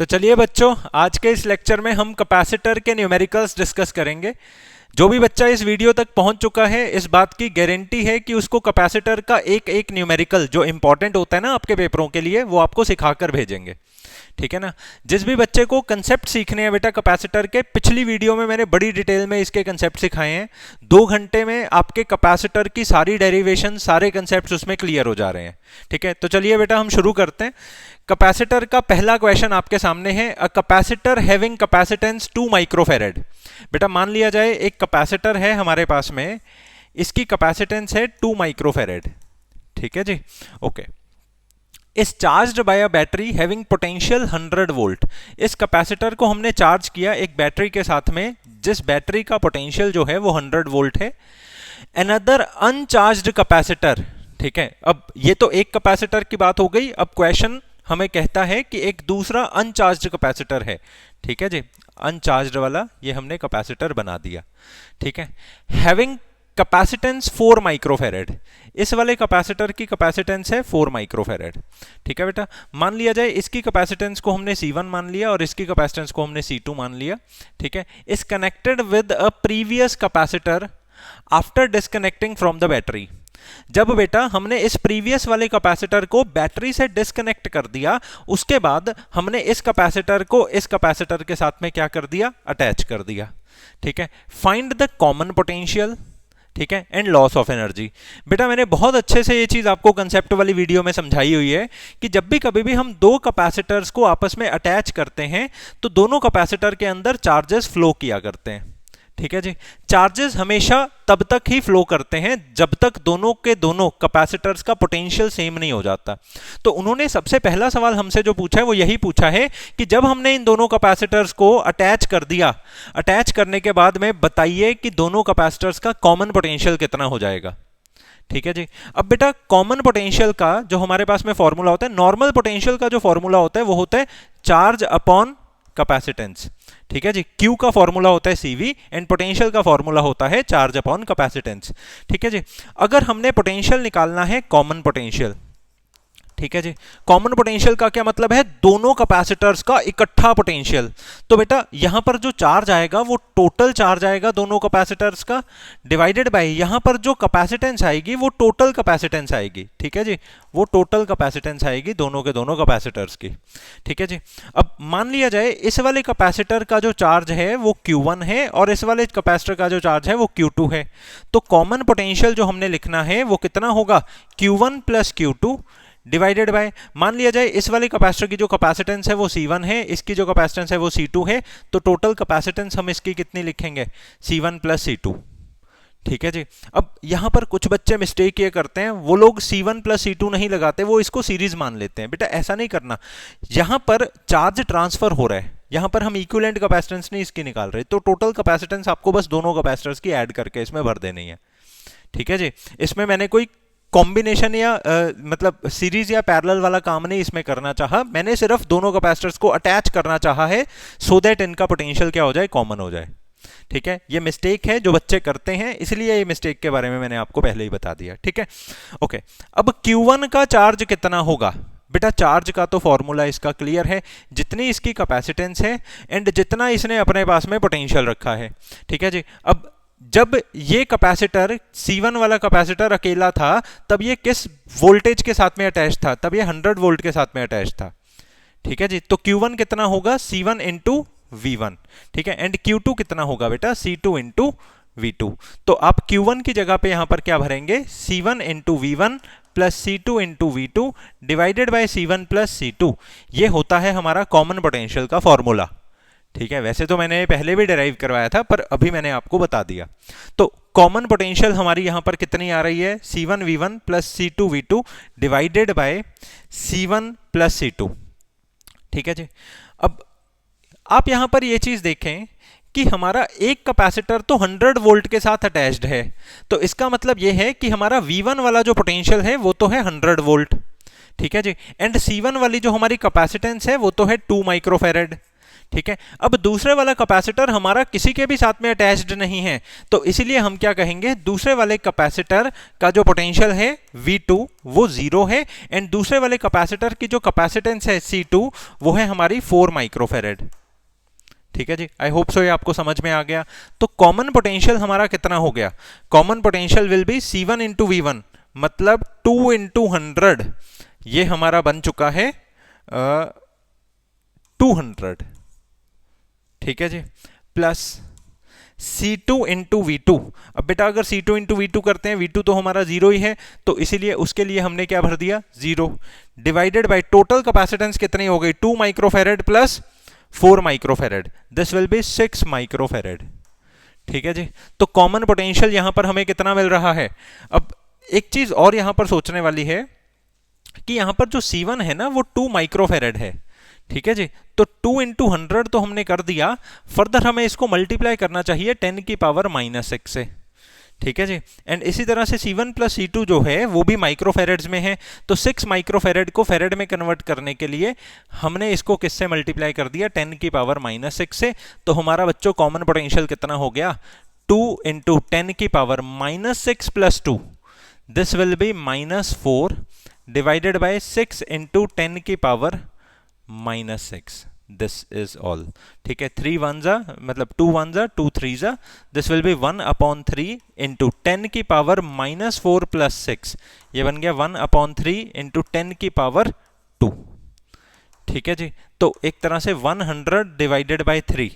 तो चलिए बच्चों, आज के इस लेक्चर में हम कैपेसिटर के न्यूमेरिकल्स डिस्कस करेंगे। जो भी बच्चा इस वीडियो तक पहुंच चुका है, इस बात की गारंटी है कि उसको कैपेसिटर का एक एक न्यूमेरिकल जो इंपॉर्टेंट होता है ना आपके पेपरों के लिए, वो आपको सिखाकर भेजेंगे। ठीक है ना। जिस भी बच्चे को कंसेप्ट सीखने हैं बेटा कैपेसिटर के, पिछली वीडियो में मैंने बड़ी डिटेल में इसके कंसेप्ट सिखाए हैं। 2 घंटे में आपके कैपेसिटर की सारी डेरिवेशन, सारे कंसेप्ट उसमें क्लियर हो जा रहे हैं। ठीक है, तो चलिए बेटा हम शुरू करते हैं। कैपेसिटर का पहला क्वेश्चन आपके सामने है, a capacitor having capacitance 2 microfarad. बेटा मान लिया जाए एक कैपेसिटर है हमारे पास में, इसकी कैपेसिटेंस है 2 माइक्रोफेरेड। ठीक है जी, ओके। इस charged bye a battery having potential 100 volt. इस कैपेसिटर को हमने चार्ज किया एक बैटरी के साथ में, जिस बैटरी का पोटेंशियल जो है वो 100 वोल्ट है। Another uncharged capacitor. ठीक है, अब ये तो एक कैपेसिटर की बात हो गई। अब क्वेश्चन हमें कहता है कि एक दूसरा अनचार्ज्ड कैपेसिटर है। ठीक है जी, अनचार्ज्ड वाला ये हमने कैपेसिटर बना दिया। ठीक है, हैविंग कैपेसिटेंस 4 माइक्रोफेरेड। इस वाले कैपेसिटर की कैपेसिटेंस है 4 माइक्रोफेरेड। ठीक है बेटा, मान लिया जाए इसकी कैपेसिटेंस को हमने C1 मान लिया और इसकी कैपेसिटेंस को हमने C2 मान लिया। ठीक है, is connected with a previous capacitor after disconnecting from the battery. जब बेटा हमने इस प्रीवियस वाले कैपेसिटर को बैटरी से डिस्कनेक्ट कर दिया, उसके बाद हमने इस कैपेसिटर को इस कैपेसिटर के साथ में क्या कर दिया, अटैच कर दिया। ठीक है, फाइंड द कॉमन पोटेंशियल, ठीक है, एंड लॉस ऑफ एनर्जी। बेटा मैंने बहुत अच्छे से ये चीज आपको कंसेप्ट वाली वीडियो में समझाई हुई है कि जब भी कभी भी हम 2 कैपेसिटर्स को आपस में अटैच करते हैं तो दोनों कैपेसिटर के अंदर चार्जेस फ्लो किया करते हैं। ठीक है जी, चार्जेस हमेशा तब तक ही फ्लो करते हैं जब तक दोनों के दोनों कैपेसिटर्स का पोटेंशियल सेम नहीं हो जाता। तो उन्होंने सबसे पहला सवाल हमसे जो पूछा है वो यही पूछा है कि जब हमने इन दोनों कैपेसिटर्स को अटैच कर दिया, अटैच करने के बाद में बताइए कि दोनों कैपेसिटर्स का कॉमन पोटेंशियल कितना हो जाएगा। ठीक है जी, अब बेटा कॉमन पोटेंशियल का जो हमारे पास में फॉर्मूला होता है, नॉर्मल पोटेंशियल का जो फॉर्मूला होता है वो होता है चार्ज अपॉन कैपेसिटेंस। ठीक है जी, Q का फॉर्मूला होता है CV एंड पोटेंशियल का फॉर्मूला होता है चार्ज अपॉन कैपेसिटेंस। ठीक है जी, अगर हमने पोटेंशियल निकालना है कॉमन पोटेंशियल, ठीक है जी, कॉमन पोटेंशियल का क्या मतलब है, दोनों कैपेसिटर्स का इकट्ठा पोटेंशियल। तो बेटा यहां पर जो चार्ज आएगा वो टोटल चार्ज आएगा दोनों कैपेसिटर्स का, डिवाइडेड बाय यहां पर जो कैपेसिटेंस आएगी वो टोटल कैपेसिटेंस आएगी। ठीक है जी, वो टोटल कैपेसिटेंस आएगी दोनों के दोनों कैपेसिटर्स की। ठीक है जी, अब मान लिया जाए इस वाले कैपेसिटर का जो चार्ज है वो Q1 है और इस वाले कैपेसिटर का जो चार्ज है वो Q2 है। तो कॉमन पोटेंशियल जो हमने लिखना है वो कितना होगा, Q1 plus Q2 divided by, मान लिया जाए इस वाले कैपेसिटर की जो कैपेसिटेंस है वो C1 है, इसकी जो कैपेसिटेंस है वो C2 है, तो टोटल कैपेसिटेंस हम इसकी कितनी लिखेंगे, C1 प्लस C2। ठीक है जी, अब यहां पर कुछ बच्चे मिस्टेक ये करते हैं, वो लोग C1 प्लस C2 नहीं लगाते, वो इसको सीरीज मान लेते हैं। बेटा ऐसा नहीं करना, यहां पर चार्ज ट्रांसफर हो रहा है, यहां पर हम इक्विवेलेंट कैपेसिटेंस नहीं इसकी निकाल रहे, तो टोटल कैपेसिटेंस आपको बस दोनों कैपेसिटर्स की ऐड करके इसमें भर देनी है। ठीक है जी, इसमें मैंने कोई कॉम्बिनेशन या मतलब सीरीज या पैरेलल वाला काम नहीं इसमें करना चाहा, मैंने सिर्फ दोनों कैपेसिटर्स को अटैच करना चाहा है सो दैट इनका पोटेंशियल क्या हो जाए, कॉमन हो जाए। ठीक है, ये मिस्टेक है जो बच्चे करते हैं, इसलिए ये मिस्टेक के बारे में मैंने आपको पहले ही बता दिया। ठीक है, ओके। अब Q1 का चार्ज कितना होगा, बेटा चार्ज का तो फॉर्मूला इसका क्लियर है, जितनी इसकी कैपेसिटेंस है एंड जितना इसने अपने पास में पोटेंशियल रखा है। ठीक है जी, अब जब ये कैपेसिटर C1 वाला कैपेसिटर अकेला था तब ये किस वोल्टेज के साथ में अटैच था, तब ये 100 वोल्ट के साथ में अटैच था। ठीक है जी, तो Q1 कितना होगा, C1 इंटू V1। ठीक है, एंड Q2 कितना होगा बेटा, C2 इंटू V2। तो आप Q1 की जगह पे यहां पर क्या भरेंगे, C1 into V1 plus C2 into V2 divided by C1 plus C2। ये होता है हमारा कॉमन पोटेंशियल का फॉर्मूला। ठीक है, वैसे तो मैंने पहले भी डिराइव करवाया था पर अभी मैंने आपको बता दिया। तो कॉमन पोटेंशियल हमारी यहां पर कितनी आ रही है, C1 V1 plus C2 V2 divided by C1 plus C2। ठीक है जी, अब आप यहां पर ये चीज देखें कि हमारा एक कैपेसिटर तो 100 वोल्ट के साथ अटैच्ड है, तो इसका मतलब ये है कि हमारा V1 वाला जो पोटेंशियल है वो तो है 100 वोल्ट। ठीक है जी, एंड C1 वाली जो हमारी कैपेसिटेंस है वो तो है 2 माइक्रोफेरेड। ठीक है। अब दूसरे वाला कैपेसिटर हमारा किसी के भी साथ में अटैच्ड नहीं है, तो इसीलिए हम क्या कहेंगे, दूसरे वाले कैपेसिटर का जो पोटेंशियल है V2 वो 0 है, एंड दूसरे वाले कैपेसिटर की जो कैपेसिटेंस है C2 वो है हमारी 4 माइक्रोफेरेड। ठीक है जी, आई होप सो ये आपको समझ में आ गया। तो कॉमन पोटेंशियल हमारा कितना हो गया, common potential will be C1 into V1, मतलब 2 इंटू 100, ये हमारा बन चुका है 200। ठीक है जी, प्लस C2 इंटू V2। अब बेटा अगर C2 इंटू V2 करते हैं, V2 तो हमारा 0 ही है, तो इसीलिए उसके लिए हमने क्या भर दिया, 0, डिवाइडेड बाय टोटल कैपेसिटेंस कितनी हो गई, 2 microfarad plus 4 microfarad, this will be 6 microfarad. ठीक है जी, तो कॉमन पोटेंशियल यहां पर हमें कितना मिल रहा है। अब एक चीज और यहां पर सोचने वाली है कि यहां पर जो C1 है ना वो 2 माइक्रोफेरेड है। ठीक है जी, तो 2 इंटू 100 तो हमने कर दिया, फर्दर हमें इसको मल्टीप्लाई करना चाहिए 10 की पावर -6 से। ठीक है जी, एंड इसी तरह से C1 प्लस C2 जो है वो भी माइक्रोफेरेड्स में है, तो 6 माइक्रोफेरेड को फेरेड में कन्वर्ट करने के लिए हमने इसको किससे मल्टीप्लाई कर दिया, 10 की पावर -6 से। तो हमारा बच्चों कॉमन पोटेंशियल कितना हो गया, 2 इंटू 10 की power -6 plus 2, this will be -4 divided by 6 into 10 की पावर -6, दिस इज ऑल। ठीक है, 3 1 जा मतलब 2 1 जा 2 3 जा, दिस विल बी 1/3 इंटू 10 की पावर -4 प्लस 6, ये बन गया 1/3 इंटू 10 की पावर 2। ठीक है जी, तो एक तरह से 100 डिवाइडेड बाय 3।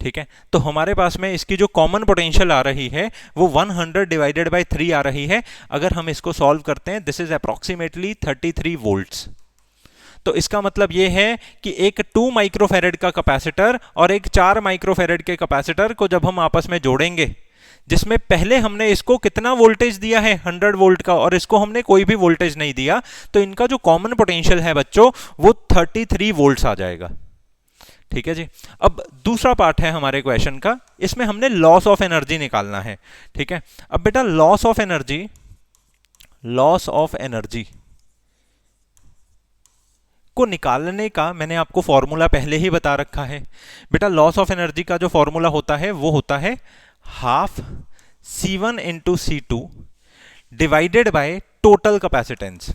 ठीक है, तो हमारे पास में इसकी जो कॉमन पोटेंशियल आ रही है वो 100 डिवाइडेड बाय 3 आ रही है। अगर हम इसको सॉल्व करते हैं, दिस इज अप्रोक्सीमेटली 33 वोल्ट्स। तो इसका मतलब यह है कि एक 2 माइक्रोफेरेड का कैपेसिटर और एक 4 माइक्रोफेरेड के कैपेसिटर को जब हम आपस में जोड़ेंगे, जिसमें पहले हमने इसको कितना वोल्टेज दिया है 100 वोल्ट का, और इसको हमने कोई भी वोल्टेज नहीं दिया, तो इनका जो कॉमन पोटेंशियल है बच्चों वो 33 वोल्ट्स आ जाएगा। ठीक है जी, अब दूसरा पार्ट है हमारे क्वेश्चन का, इसमें हमने लॉस ऑफ एनर्जी निकालना है। ठीक है, अब बेटा लॉस ऑफ एनर्जी को निकालने का मैंने आपको फॉर्मूला पहले ही बता रखा है। बेटा लॉस ऑफ एनर्जी का जो फॉर्मूला होता है वो होता है half C1 into C2 divided by total capacitance.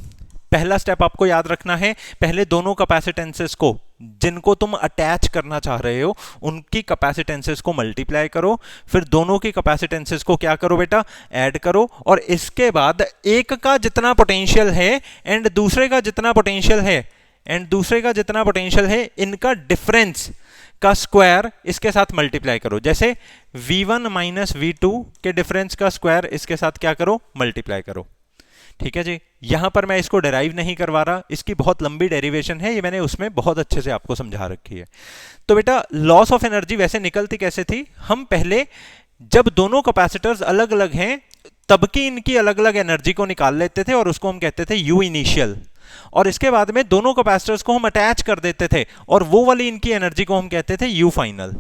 पहला स्टेप आपको याद रखना है, पहले दोनों कैपेसिटेंसेस को जिनको तुम अटैच करना चाह रहे हो उनकी कैपेसिटेंसेस को मल्टीप्लाई करो, फिर दोनों की कैपेसिटेंसेस को क्या करो बेटा, ऐड करो, और इसके बाद एक का जितना पोटेंशियल है एंड दूसरे का जितना पोटेंशियल है इनका डिफरेंस का स्क्वायर इसके साथ मल्टीप्लाई करो। जैसे V1 माइनस V2 के डिफरेंस का स्क्वायर इसके साथ क्या करो, मल्टीप्लाई करो। ठीक है जी, यहां पर मैं इसको डेराइव नहीं करवा रहा, इसकी बहुत लंबी डेरिवेशन है, ये मैंने उसमें बहुत अच्छे से आपको समझा रखी है। तो बेटा लॉस ऑफ एनर्जी वैसे निकलती कैसे थी, हम पहले जब दोनों कैपेसिटर्स अलग अलग हैं तब की इनकी अलग अलग एनर्जी को निकाल लेते थे और उसको हम कहते थे U इनिशियल, और इसके बाद में दोनों कैपेसिटर्स को हम अटैच कर देते थे और वो वाली इनकी एनर्जी को हम कहते थे U फाइनल।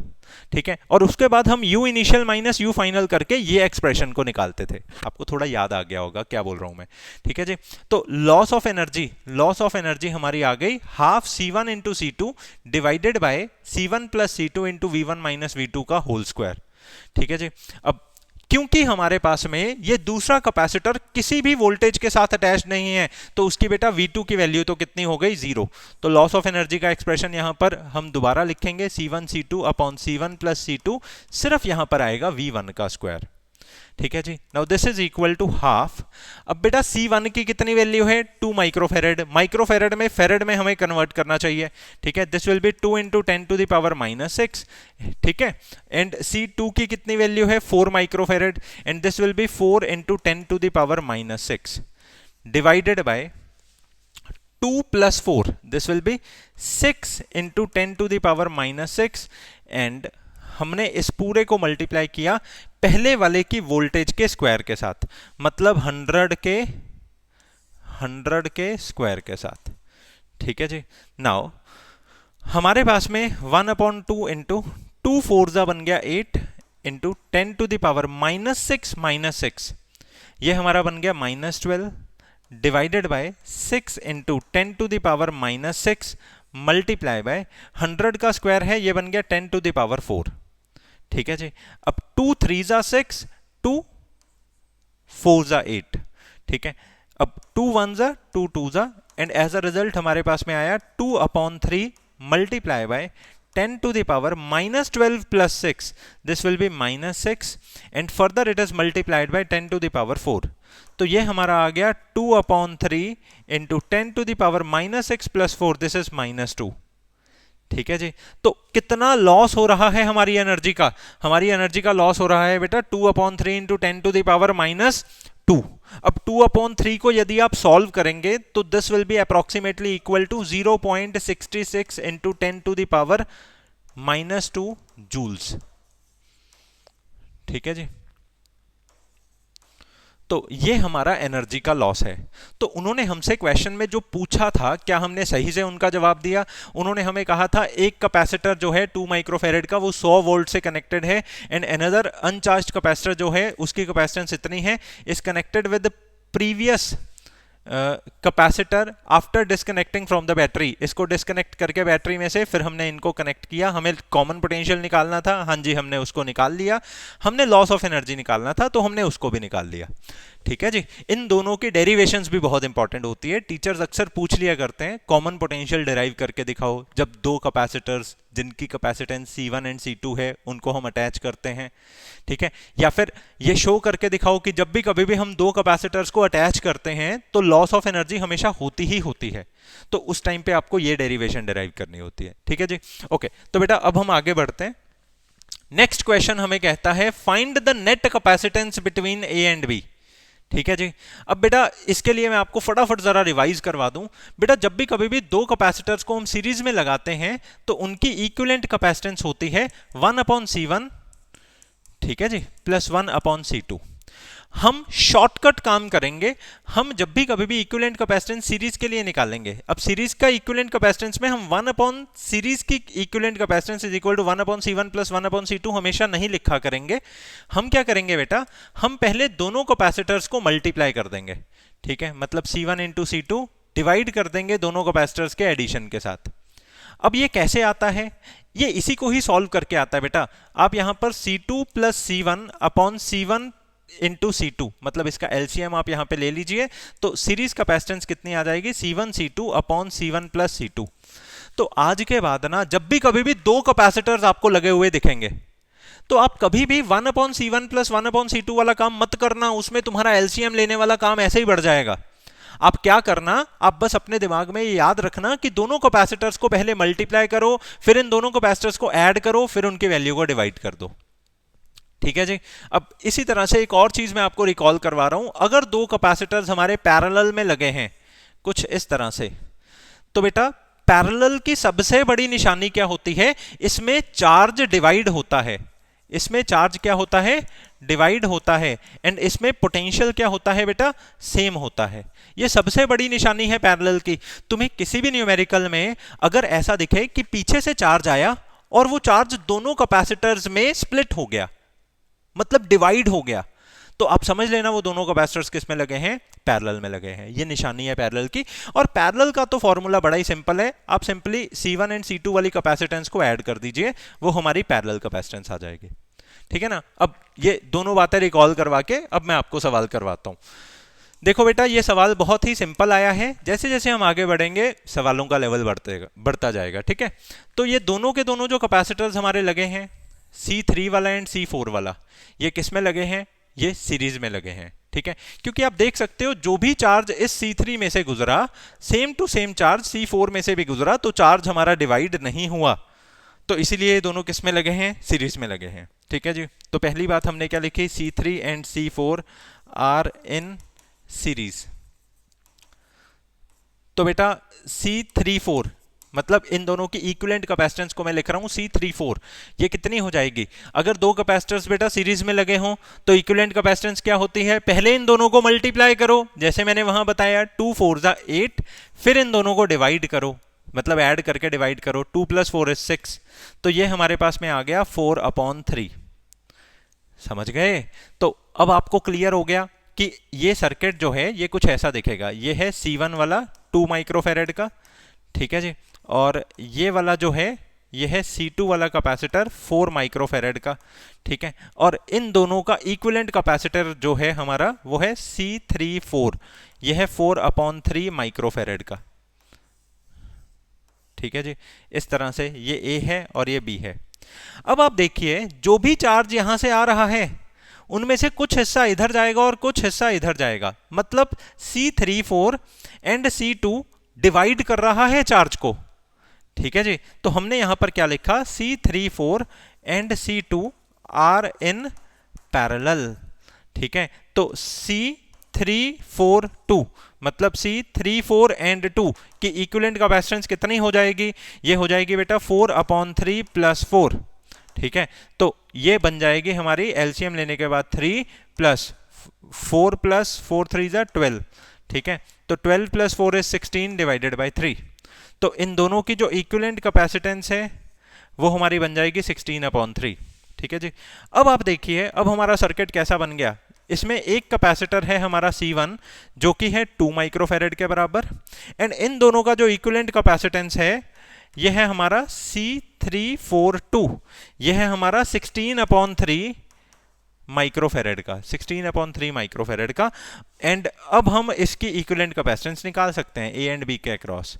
ठीक है, और उसके बाद हम U initial minus U final करके ये एक्सप्रेशन को निकालते थे। आपको थोड़ा याद आ गया होगा क्या बोल रहा हूं मैं। ठीक है जी, तो लॉस ऑफ एनर्जी हमारी आ गई half C1 into C2 divided by C1 plus C2 into V1 minus V2 का होल स्क्वायर। ठीक है जी, अब क्योंकि हमारे पास में ये दूसरा कैपेसिटर किसी भी वोल्टेज के साथ अटैच नहीं है, तो उसकी बेटा V2 की वैल्यू तो कितनी हो गई, 0। तो लॉस ऑफ एनर्जी का एक्सप्रेशन यहां पर हम दोबारा लिखेंगे C1 C2 upon C1 plus C2, सिर्फ यहां पर आएगा V1 का स्क्वायर। ठीक है जी, now this is equal to half. अब बेटा C1 की कितनी वैल्यू है, 2 माइक्रोफेरेड, माइक्रोफेरेड में फेरेड में हमें कन्वर्ट करना चाहिए। ठीक है, this will be 2 into 10 to the power -6। ठीक है, एंड C2 की कितनी वैल्यू है, 4 microfarad, and this will be 4 into 10 to the power -6 divided by 2 plus 4, this will be 6 into 10 to the power -6, and हमने इस पूरे को मल्टीप्लाई किया पहले वाले की वोल्टेज के स्क्वायर के साथ, मतलब 100 के स्क्वायर के साथ। ठीक है जी, नाउ हमारे पास में 1/2 इंटू 2 4 बन गया 8 इंटू 10 टू द पावर -6 ये हमारा बन गया -12 divided by 6 into 10 to the power -6 multiply by 100 का स्क्वायर है, ये बन गया 10 टू द पावर 4। ठीक है जी। अब 2 3 जा 6, 2 4 जा 8। ठीक है। अब 2 1 जा 2 2 जा, एंड एज अ रिजल्ट हमारे पास में आया 2/3 multiply by 10 to the power minus 12 plus 6. This will be minus 6, and further it is multiplied by 10 to the power 4. तो ये हमारा आ गया 2/3 into 10 to the power minus 6 plus 4. This is minus 2. ठीक है जी। तो कितना लॉस हो रहा है हमारी एनर्जी का? हमारी एनर्जी का लॉस हो रहा है बेटा 2/3 into 10 to the power minus 2। अब 2/3 को यदि आप सॉल्व करेंगे तो this will be approximately equal to 0.66 into 10 to the power minus 2 joules. ठीक है जी। तो ये हमारा एनर्जी का लॉस है। तो उन्होंने हमसे क्वेश्चन में जो पूछा था, क्या हमने सही से उनका जवाब दिया? उन्होंने हमें कहा था एक कैपेसिटर जो है 2 माइक्रोफेरेड का, वो 100 वोल्ट से कनेक्टेड है, एंड अनदर अनचार्ज्ड कैपेसिटर जो है उसकी कैपेसिटेंस इतनी है, is connected with previous capacitor after disconnecting from the battery. इसको डिस्कनेक्ट करके बैटरी में से फिर हमने इनको कनेक्ट किया। हमें कॉमन पोटेंशियल निकालना था, हाँ जी हमने उसको निकाल लिया। हमने लॉस ऑफ एनर्जी निकालना था तो हमने उसको भी निकाल लिया। ठीक है जी। इन दोनों की डेरिवेशंस भी बहुत इंपॉर्टेंट होती है। टीचर्स अक्सर पूछ लिया करते हैं कॉमन पोटेंशियल डिराइव करके दिखाओ, जब दो कैपेसिटर्स जिनकी कैपेसिटेंस C1 एंड C2 है उनको हम अटैच करते हैं। ठीक है। या फिर ये शो करके दिखाओ कि जब भी कभी भी हम दो कैपेसिटर्स को अटैच करते हैं तो लॉस ऑफ एनर्जी हमेशा होती ही होती है। तो उस टाइम पे आपको ये डेरिवेशन डिराइव करनी होती है। ठीक है जी। ओके, तो बेटा अब हम आगे बढ़ते हैं। नेक्स्ट क्वेश्चन हमें कहता है find the net capacitance between A and B. ठीक है जी। अब बेटा इसके लिए मैं आपको फटाफट जरा रिवाइज करवा दूं। बेटा जब भी कभी भी दो कैपेसिटर्स को हम सीरीज में लगाते हैं तो उनकी इक्विवेलेंट कैपेसिटेंस होती है 1/C1, ठीक है जी, प्लस 1/C2। हम शॉर्टकट काम करेंगे। हम जब भी कभी भी इक्विवेलेंट कैपेसिटेंस सीरीज के लिए निकालेंगे, अब सीरीज का इक्विवेलेंट कैपेसिटेंस में हम 1/सीरीज की equivalent capacitance is equal to 1/C1 plus 1/C2 हमेशा नहीं लिखा करेंगे। हम क्या करेंगे बेटा, हम पहले दोनों कैपेसिटर्स को मल्टीप्लाई कर देंगे। ठीक है, मतलब C1 इंटू C2 डिवाइड कर देंगे दोनों कैपेसिटर्स के एडिशन के साथ। अब ये कैसे आता है? ये इसी को ही सॉल्व करके आता है बेटा। आप यहां पर C2 plus C1/C1 into C2, मतलब इसका एलसीएम आप यहां पे ले लीजिए, तो सीरीज कैपेसिटेंस कितनी आ जाएगी? C1 C2/C1 plus C2। तो आज के बाद ना जब भी कभी भी दो कैपेसिटर्स आपको लगे हुए दिखेंगे तो आप कभी भी 1/C1 प्लस 1/C2 वाला काम मत करना, उसमें तुम्हारा एलसीएम लेने वाला काम ऐसे ही बढ़ जाएगा। आप क्या करना, आप बस अपने दिमाग में ये याद रखना कि दोनों कैपेसिटर्स को पहले मल्टीप्लाई करो, फिर इन दोनों कैपेसिटर्स को ऐड करो, फिर उनकी वैल्यू को डिवाइड कर दो। ठीक है जी। अब इसी तरह से एक और चीज मैं आपको रिकॉल करवा रहा हूं। अगर दो कैपेसिटर्स हमारे पैरेलल में लगे हैं कुछ इस तरह से, तो बेटा पैरेलल की सबसे बड़ी निशानी क्या होती है? इसमें चार्ज डिवाइड होता है। इसमें चार्ज क्या होता है? डिवाइड होता है। एंड इसमें पोटेंशियल क्या होता है बेटा? सेम होता है। ये सबसे बड़ी निशानी है पैरेलल की। तुम्हें किसी भी न्यूमेरिकल में अगर ऐसा दिखे कि पीछे से चार्ज आया और वो चार्ज दोनों कैपेसिटर्स में स्प्लिट हो गया, मतलब डिवाइड हो गया, तो आप समझ लेना वो दोनों कैपेसिटर्स किस में लगे हैं? पैरेलल में लगे हैं। ये निशानी है पैरेलल की। और पैरेलल का तो फॉर्मूला बड़ा ही सिंपल है। आप सिंपली C1 एंड C2 वाली कैपेसिटेंस को ऐड कर दीजिए, वो हमारी पैरेलल कैपेसिटेंस आ जाएगी। ठीक है ना। अब ये दोनों बातें रिकॉल करवा के अब मैं आपको सवाल करवाता हूं। देखो बेटा ये सवाल बहुत ही सिंपल आया है। जैसे जैसे हम आगे बढ़ेंगे सवालों का लेवल बढ़ता जाएगा। ठीक है। तो ये दोनों के दोनों जो कैपेसिटर्स हमारे लगे हैं, C3 वाला एंड C4 वाला, ये किस में लगे हैं? ये सीरीज में लगे हैं। ठीक है। क्योंकि आप देख सकते हो जो भी चार्ज इस C3 में से गुजरा, same to same charge C4 में से भी गुजरा, तो चार्ज हमारा डिवाइड नहीं हुआ। तो इसीलिए दोनों किस में लगे हैं? सीरीज में लगे हैं। ठीक है जी। तो पहली बात हमने क्या लिखी? C3 and C4 are in series. तो बेटा C34 मतलब इन दोनों की इक्विवेलेंट कैपेसिटेंस को मैं लिख रहा हूं C34। ये कितनी हो जाएगी? अगर दो कैपेसिटर्स बेटा सीरीज में लगे हों तो इक्विवेलेंट कैपेसिटेंस क्या होती है? पहले इन दोनों को मल्टीप्लाई करो, जैसे मैंने वहां बताया 2 4 जा 8, फिर इन दोनों को डिवाइड करो, मतलब ऐड करके डिवाइड करो। 2 + 4 = 6, तो ये हमारे पास में आ गया 4/3। समझ गए? तो अब आपको क्लियर हो गया कि ये सर्किट जो है ये कुछ ऐसा दिखेगा। ये है C1 वाला 2 माइक्रोफेरेड का, ठीक है जी, और ये वाला जो है ये है C2 वाला कैपेसिटर 4 माइक्रोफेरेड का, ठीक है। और इन दोनों का इक्विवेलेंट कैपेसिटर जो है हमारा वो है C34, ये है 4/3 माइक्रोफेरेड का, ठीक है जी। इस तरह से ये A है और ये B है। अब आप देखिए जो भी चार्ज यहां से आ रहा है उनमें से कुछ हिस्सा इधर जाएगा और कुछ हिस्सा इधर जाएगा, मतलब C34 एंड C2 डिवाइड कर रहा है चार्ज को, ठीक है जी। तो हमने यहां पर क्या लिखा, C34 and C2 are in parallel, ठीक है। तो C342 मतलब C34 एंड 2 की इक्विवेलेंट कैपेसिटेंस कितनी हो जाएगी, ये हो जाएगी बेटा 4/3 + 4, ठीक है। तो ये बन जाएगी हमारी एलसीएम लेने के बाद 3 + 4 + 4 3 = 12, ठीक है। तो 12 + 4 is 16 डिवाइडेड बाय 3। तो इन दोनों की जो इक्विवेलेंट कैपेसिटेंस है वो हमारी बन जाएगी 16/3, ठीक है जी। अब आप देखिए अब हमारा सर्किट कैसा बन गया। इसमें एक कैपेसिटर है हमारा C1 जो कि है 2 माइक्रोफेरेड के बराबर, एंड इन दोनों का जो इक्विवेलेंट कैपेसिटेंस है यह है हमारा C342, यह है हमारा 16/3 माइक्रोफेरेड का, 16/3 माइक्रोफेरेड का। एंड अब हम इसकी इक्विवेलेंट कैपेसिटेंस निकाल सकते हैं A एंड B के अक्रॉस।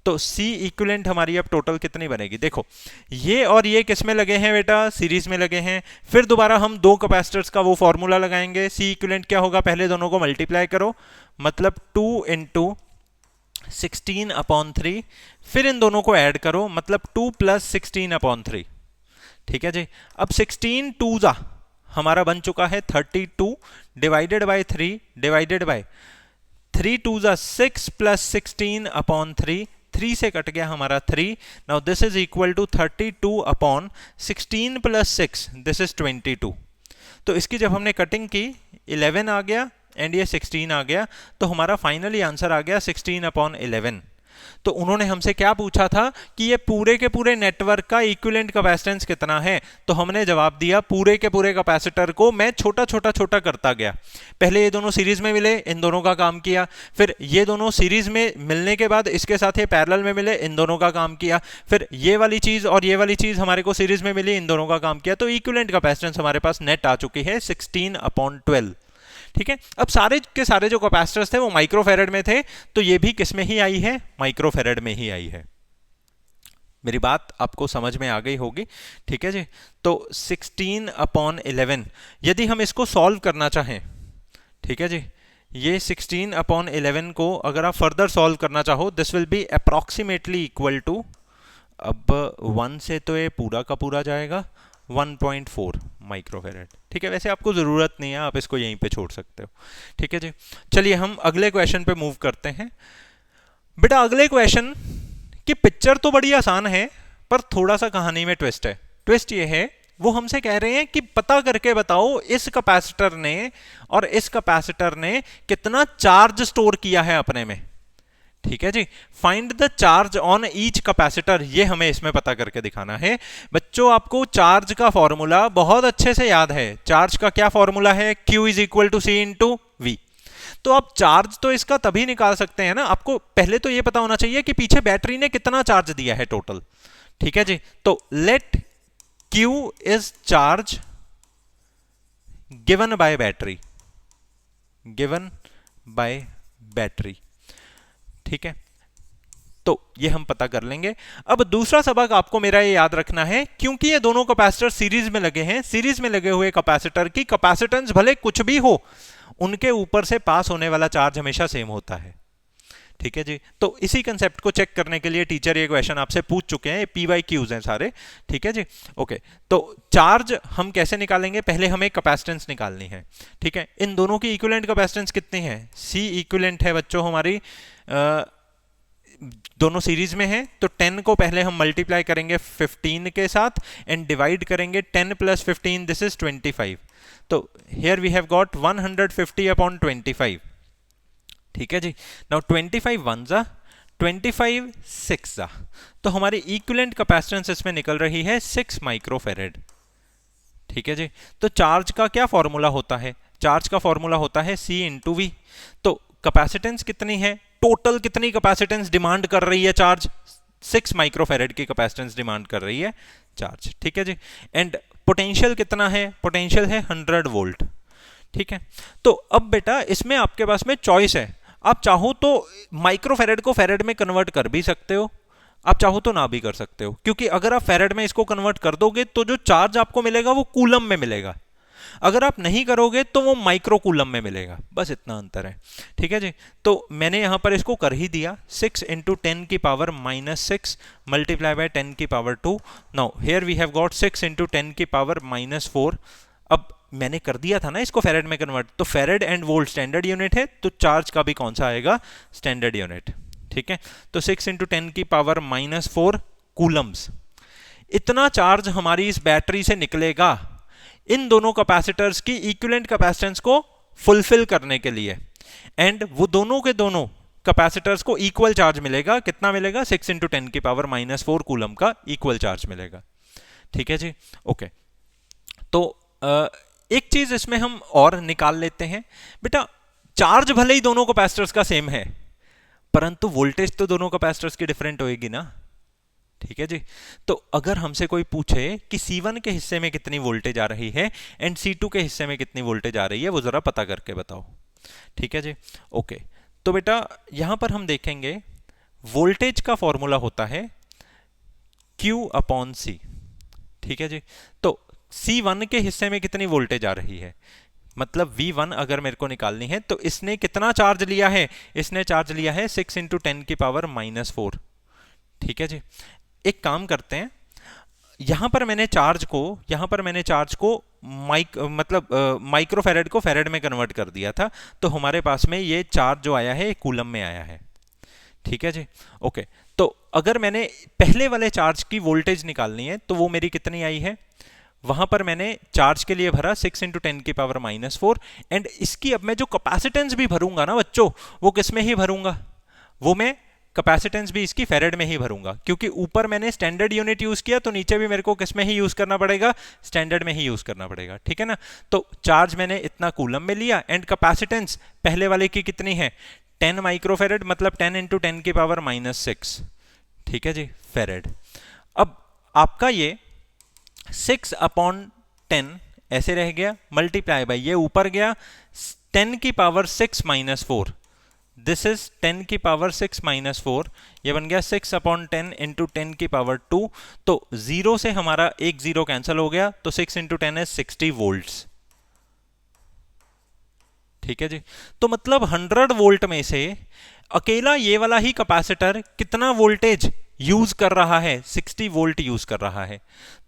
तो C इक्विवेलेंट हमारी अब टोटल कितनी बनेगी, देखो ये और ये किस में लगे हैं बेटा, सीरीज में लगे हैं। फिर दोबारा हम दो कैपेसिटर्स का वो फॉर्मूला लगाएंगे। C इक्विवेलेंट क्या होगा, पहले दोनों को मल्टीप्लाई करो, मतलब 2 × 16/3, फिर इन दोनों को ऐड करो, मतलब 2 + 16/3, ठीक है जी। अब 16 2 हमारा बन चुका है 32 डिवाइडेड बाय 3 डिवाइडेड बाय 3 2 6 + 16/3, 3 से कट गया हमारा 3। Now this is equal to 32/16 + 6, this is 22। तो इसकी जब हमने कटिंग की 11 आ गया एंड ये 16 आ गया, तो हमारा फाइनली आंसर आ गया 16/11। तो उन्होंने हमसे क्या पूछा था कि ये पूरे के पूरे नेटवर्क का इक्विवेलेंट कैपेसिटेंस कितना है, तो हमने जवाब दिया पूरे के पूरे कैपेसिटर को मैं छोटा छोटा छोटा करता गया। पहले ये दोनों सीरीज में मिले, इन दोनों का काम किया, फिर ये दोनों सीरीज में मिलने के बाद इसके साथ ये पैरेलल में मिले, इन दोनों का काम किया, फिर ये वाली चीज और ये वाली चीज हमारे को सीरीज में मिली, इन दोनों का काम किया। तो इक्विवेलेंट कैपेसिटेंस हमारे पास नेट आ चुकी है 16/12, ठीक है। अब सारे के सारे जो कैपेसिटर्स थे वो माइक्रोफेरेड में थे, तो ये भी किस में ही आई है, माइक्रोफेरेड में ही आई है। मेरी बात आपको समझ में आ गई होगी, ठीक है जी। तो 16/11 यदि हम इसको सॉल्व करना चाहें, ठीक है जी, ये 16/11 को अगर आप फर्दर सॉल्व करना चाहो, this will be approximately equal to, अब 1 से तो ये पूरा का पूरा जाएगा 1.4 माइक्रोफेरेड, ठीक है। वैसे आपको जरूरत नहीं है, आप इसको यहीं पे छोड़ सकते हो, ठीक है जी। चलिए हम अगले क्वेश्चन पे मूव करते हैं। बेटा अगले क्वेश्चन की पिक्चर तो बड़ी आसान है, पर थोड़ा सा कहानी में ट्विस्ट है। ट्विस्ट ये है, वो हमसे कह रहे हैं कि पता करके बताओ इस कैपेसिटर ने और इस कैपेसिटर ने कितना चार्ज स्टोर किया है अपने में, ठीक है जी। Find the charge on each capacitor, ये हमें इसमें पता करके दिखाना है। बच्चों आपको चार्ज का फॉर्मूला बहुत अच्छे से याद है। चार्ज का क्या फॉर्मूला है, Q = C × V। तो आप चार्ज तो इसका तभी निकाल सकते हैं ना, आपको पहले तो ये पता होना चाहिए कि पीछे बैटरी ने कितना चार्ज दिया है टोटल, ठीक है जी। तो let Q is charge given by battery, given by battery, ठीक है। तो ये हम पता कर लेंगे। अब दूसरा सबक आपको मेरा ये याद रखना है, क्योंकि ये दोनों कैपेसिटर सीरीज में लगे हैं, सीरीज में लगे हुए कैपेसिटर की कैपेसिटेंस भले कुछ भी हो, उनके ऊपर से पास होने वाला चार्ज हमेशा सेम होता है, ठीक है जी। तो इसी कंसेप्ट को चेक करने के लिए टीचर ये क्वेश्चन आपसे पूछ चुके हैं, PYQs हैं सारे, ठीक है जी। ओके, तो चार्ज हम कैसे निकालेंगे, पहले हमें कैपेसिटेंस निकालनी है, ठीक है। इन दोनों की इक्विवेलेंट कैपेसिटेंस कितनी है, C इक्विवेलेंट है बच्चों हमारी, दोनों सीरीज में है, तो 10 को पहले हम मल्टीप्लाई करेंगे 15 के साथ एंड डिवाइड करेंगे 10 + 15, दिस इज 25। तो हियर वी हैव गॉट 150/25, ठीक है जी। नाउ 25 1 जा 25 6 जा, तो हमारी इक्विवेलेंट कैपेसिटेंस इसमें निकल रही है 6 माइक्रोफेरेड, ठीक है जी। तो चार्ज का क्या फॉर्मूला होता है, चार्ज का फॉर्मूला होता है C × V। तो कैपेसिटेंस कितनी है, टोटल कितनी कैपेसिटेंस डिमांड कर रही है चार्ज, 6 माइक्रोफेरेड की कैपेसिटेंस डिमांड कर रही है चार्ज, ठीक है जी। एंड पोटेंशियल कितना है, पोटेंशियल है 100 वोल्ट, ठीक है। तो अब बेटा इसमें आपके पास में चॉइस है, आप चाहो तो माइक्रोफेरेड को फेरेड में कन्वर्ट कर भी सकते हो, आप चाहो तो ना भी कर सकते हो, क्योंकि अगर आप फेरेड में इसको कन्वर्ट कर दोगे तो जो चार्ज आपको मिलेगा वो कूलम में मिलेगा, अगर आप नहीं करोगे तो वो माइक्रो कूलम में मिलेगा, बस इतना अंतर है, ठीक है जी। तो मैंने यहां पर इसको कर ही दिया, 6 इंटू 10 की पावर -6 मल्टीप्लाई बाय 10 की power 2। Now here we have got 6 into 10 की पावर -4। अब मैंने कर दिया था ना इसको फेरेड में कन्वर्ट, तो फेरेड एंड वोल्ट स्टैंडर्ड यूनिट है, तो चार्ज का भी कौन सा आएगा, स्टैंडर्ड यूनिट, ठीक है। तो 6 इंटू 10 की पावर -4 कूलम्स, इतना चार्ज हमारी इस बैटरी से निकलेगा इन दोनों कैपेसिटर्स की इक्विवेलेंट कैपेसिटेंस को फुलफिल करने के लिए, एंड वो दोनों के दोनों कैपेसिटर्स को इक्वल चार्ज मिलेगा, कितना मिलेगा, 6 इंटू 10 की पावर -4 कूलम का इक्वल चार्ज मिलेगा, ठीक है जी। ओके, तो एक चीज इसमें हम और निकाल लेते हैं बेटा, चार्ज भले ही दोनों कैपेसिटर्स का सेम है, परंतु वोल्टेज तो दोनों कैपेसिटर्स की डिफरेंट होएगी ना, ठीक है जी। तो अगर हमसे कोई पूछे कि C1 के हिस्से में कितनी वोल्टेज आ रही है एंड C2 के हिस्से में कितनी वोल्टेज आ रही है, वो जरा पता करके बताओ, ठीक है जी। ओके, तो बेटा यहां पर हम देखेंगे वोल्टेज का फॉर्मूला होता है Q/C, ठीक है जी। तो C1 के हिस्से में कितनी वोल्टेज आ रही है, मतलब V1 अगर मेरे को निकालनी है, तो इसने कितना चार्ज लिया है, इसने चार्ज लिया है 6 इंटू 10 की पावर -4, ठीक है जी। एक काम करते हैं, यहां पर मैंने चार्ज को माइक्रोफेरेड को फेरेड में कन्वर्ट कर दिया था, तो हमारे पास में ये चार्ज जो आया है कूलम में आया है, ठीक है जी। ओके, तो अगर मैंने पहले वाले चार्ज की वोल्टेज निकालनी है तो वो मेरी कितनी आई है, वहां पर मैंने चार्ज के लिए भरा 6 इंटू 10 की पावर -4, एंड इसकी अब मैं जो कैपेसिटेंस भी भरूंगा ना बच्चों, वो किस में ही भरूंगा, वो मैं कैपेसिटेंस भी इसकी फेरेड में ही भरूंगा, क्योंकि ऊपर मैंने स्टैंडर्ड यूनिट यूज किया, तो नीचे भी मेरे को किस में ही यूज करना पड़ेगा, स्टैंडर्ड में ही यूज करना पड़ेगा, ठीक है ना। तो चार्ज मैंने इतना कूलम में लिया, एंड कैपेसिटेंस पहले वाले की कितनी है, 10 माइक्रोफेरेड, मतलब 10 इंटू 10 की पावर -6, ठीक है जी, फेरेड। अब आपका ये 6/10 ऐसे रह गया, मल्टीप्लाई बाय ये ऊपर गया 10 की पावर 6 -4, दिस इज 10 की पावर 6 -4, ये बन गया 6/10 इंटू 10 की पावर 2, तो 0 से हमारा एक 0 कैंसिल हो गया, तो 6 इंटू 10 है 60 वोल्ट्स, ठीक है जी। तो मतलब 100 वोल्ट में से अकेला ये वाला ही कैपेसिटर कितना वोल्टेज यूज कर रहा है, 60 वोल्ट यूज कर रहा है।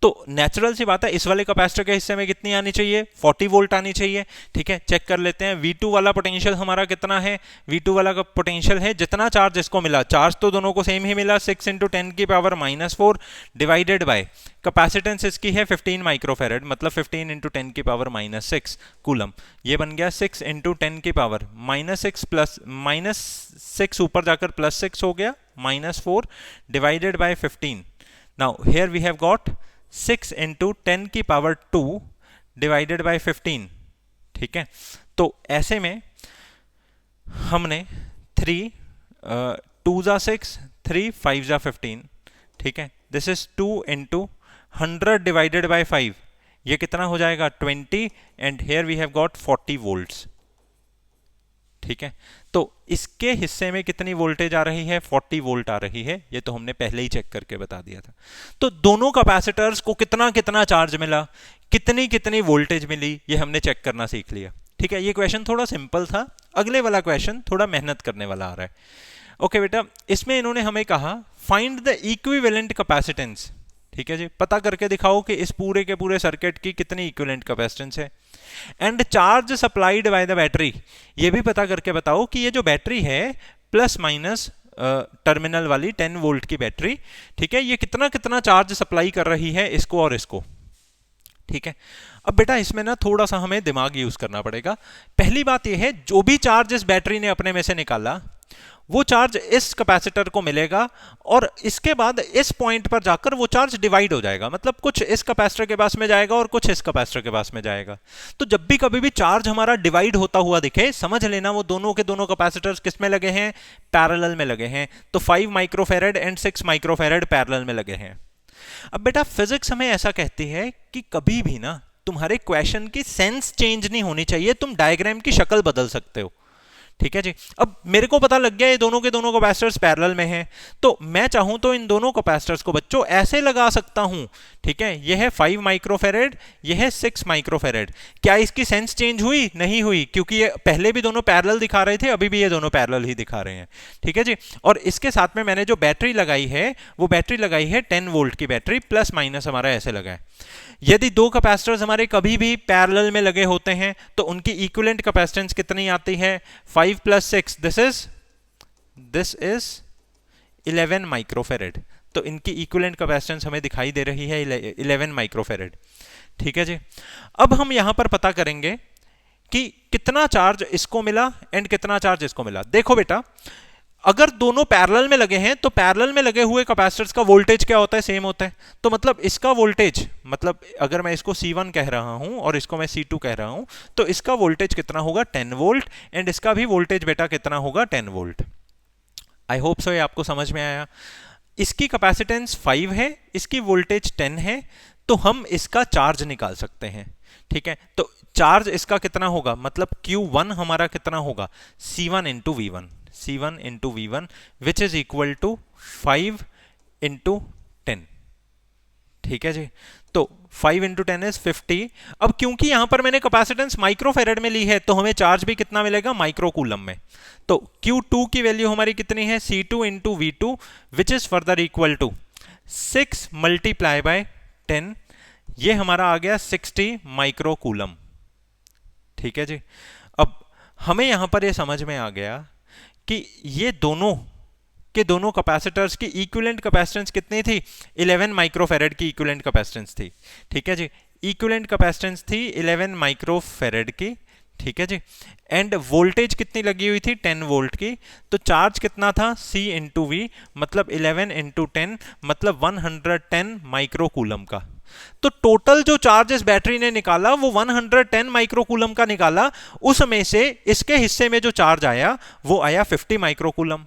तो नेचुरल सी बात है, इस वाले कैपेसिटर के हिस्से में कितनी आनी चाहिए, 40 वोल्ट आनी चाहिए, ठीक है। चेक कर लेते हैं, V2 वाला पोटेंशियल हमारा कितना है, V2 वाला का पोटेंशियल है जितना चार्ज इसको मिला, चार्ज तो दोनों को सेम ही मिला, 6 इंटू 10 की पावर -4 डिवाइडेड बाय कैपेसिटेंस इसकी है 15 माइक्रोफेरेड, मतलब 15 इंटू 10 की पावर -6 कूलम, ये बन गया 6 इंटू 10 की पावर -6 प्लस -6 ऊपर जाकर +6 हो गया, -4 divided by 15। Now here we have got 6 into 10 की पावर 2 डिवाइडेड बाय 15, ठीक है। तो ऐसे में हमने 3 2 जा 6, 3 5 जा 15, ठीक है। This is 2 into 100 divided by 5, ये कितना हो जाएगा 20, and here we have got 40 volts, ठीक है। तो इसके हिस्से में कितनी वोल्टेज आ रही है, 40 वोल्ट आ रही है, ये तो हमने पहले ही चेक करके बता दिया था। तो दोनों कैपेसिटर्स को कितना कितना चार्ज मिला, कितनी कितनी वोल्टेज मिली, ये हमने चेक करना सीख लिया, ठीक है। ये क्वेश्चन थोड़ा सिंपल था, अगले वाला क्वेश्चन थोड़ा मेहनत करने वाला आ रहा है। ओके बेटा, इसमें इन्होंने हमें कहा फाइंड द इक्विवेलेंट कैपेसिटेंस, ठीक है जी, पता करके दिखाओ कि इस पूरे के पूरे सर्किट की कितनी इक्विवेलेंट कैपेसिटेंस है, and charge supplied by the battery, ये भी पता करके बताओ कि ये जो बैटरी है प्लस माइनस टर्मिनल वाली 10 वोल्ट की बैटरी, ठीक है, ये कितना कितना चार्ज सप्लाई कर रही है इसको और इसको, ठीक है। अब बेटा इसमें ना थोड़ा सा हमें दिमाग यूज करना पड़ेगा। पहली बात यह है, जो भी चार्ज इस बैटरी ने अपने में से निकाला वो चार्ज इस कैपेसिटर को मिलेगा और इसके बाद इस पॉइंट पर जाकर वो चार्ज डिवाइड हो जाएगा, मतलब कुछ इस कैपेसिटर के पास में जाएगा और कुछ इस कैपेसिटर के पास में जाएगा। तो जब भी कभी भी चार्ज हमारा डिवाइड होता हुआ दिखे, समझ लेना वो दोनों के दोनों कैपेसिटर्स किस में लगे हैं, पैरेलल में लगे हैं। तो 5 माइक्रोफेरेड एंड 6 माइक्रोफेरेड पैरेलल में लगे हैं। अब बेटा फिजिक्स हमें ऐसा कहती है कि कभी भी ना तुम्हारे क्वेश्चन की सेंस चेंज नहीं होनी चाहिए, तुम डायग्राम की शक्ल बदल सकते हो। ठीक है जी। अब मेरे को पता लग गया ये दोनों के दोनों कैपेसिटर्स पैरेलल में हैं, तो मैं चाहूं तो इन दोनों कैपेसिटर्स को बच्चों ऐसे लगा सकता हूं। ठीक है, ये है 5 माइक्रोफेरेड, ये है 6 माइक्रोफेरेड। क्या इसकी सेंस चेंज हुई? नहीं हुई, क्योंकि ये पहले भी दोनों पैरेलल दिखा रहे थे, अभी भी ये दोनों पैरेलल ही दिखा रहे हैं। ठीक है जी। और इसके साथ में मैंने जो बैटरी लगाई है वो बैटरी लगाई है 10 वोल्ट की बैटरी, प्लस माइनस हमारा ऐसे लगा है। यदि दो कैपेसिटर्स हमारे कभी भी पैरेलल में लगे होते हैं तो उनकी इक्विवेलेंट कैपेसिटेंस कितनी आती है? 5 + 6, दिस इज 11 माइक्रोफेरेड। तो इनकी इक्विवेलेंट कैपेसिटेंस हमें दिखाई दे रही है 11 माइक्रोफेरेड। ठीक है जी। अब हम यहां पर पता करेंगे कि कितना चार्ज इसको मिला एंड कितना चार्ज इसको मिला। देखो बेटा, अगर दोनों पैरेलल में लगे हैं तो पैरेलल में लगे हुए कैपेसिटर्स का वोल्टेज क्या होता है? सेम होता है। तो मतलब इसका वोल्टेज, मतलब अगर मैं इसको C1 कह रहा हूं और इसको मैं C2 कह रहा हूं, तो इसका वोल्टेज कितना होगा? 10 वोल्ट, एंड इसका भी वोल्टेज बेटा कितना होगा? 10 वोल्ट। आई होप सो ये आपको समझ में आया। इसकी कैपेसिटेंस 5 है, इसकी वोल्टेज 10 है, तो हम इसका चार्ज निकाल सकते हैं। ठीक है, तो चार्ज इसका कितना होगा? मतलब Q1 हमारा कितना होगा? C1 × V1, C1 × V1 which is equal to 5 × 10। ठीक है जी। तो 5 × 10 इज 50। अब क्योंकि यहां पर मैंने कैपेसिटेंस माइक्रोफेरेड में ली है तो हमें चार्ज भी कितना मिलेगा? माइक्रो कूलम में। तो Q2 की वैल्यू हमारी कितनी है? C2 × V2 which is further equal to 6 × 10, ये हमारा आ गया 60 माइक्रो कूलम। ठीक है जी। अब हमें यहां पर ये समझ में आ गया कि ये दोनों के दोनों कैपेसिटर्स की इक्विवेलेंट कैपेसिटेंस कितनी थी? 11 माइक्रोफेरेड की इक्विवेलेंट कैपेसिटेंस थी। ठीक है जी। इक्विवेलेंट कैपेसिटेंस थी 11 माइक्रोफेरेड की। ठीक है जी। एंड वोल्टेज कितनी लगी हुई थी? 10 वोल्ट की। तो चार्ज कितना था? C × V, मतलब 11 × 10, मतलब 110 माइक्रो कूलम का। तो टोटल जो चार्ज इस बैटरी ने निकाला वो 110 माइक्रो कूलम का निकाला। उसमें से इसके हिस्से में जो चार्ज आया वो आया 50 माइक्रो कूलम।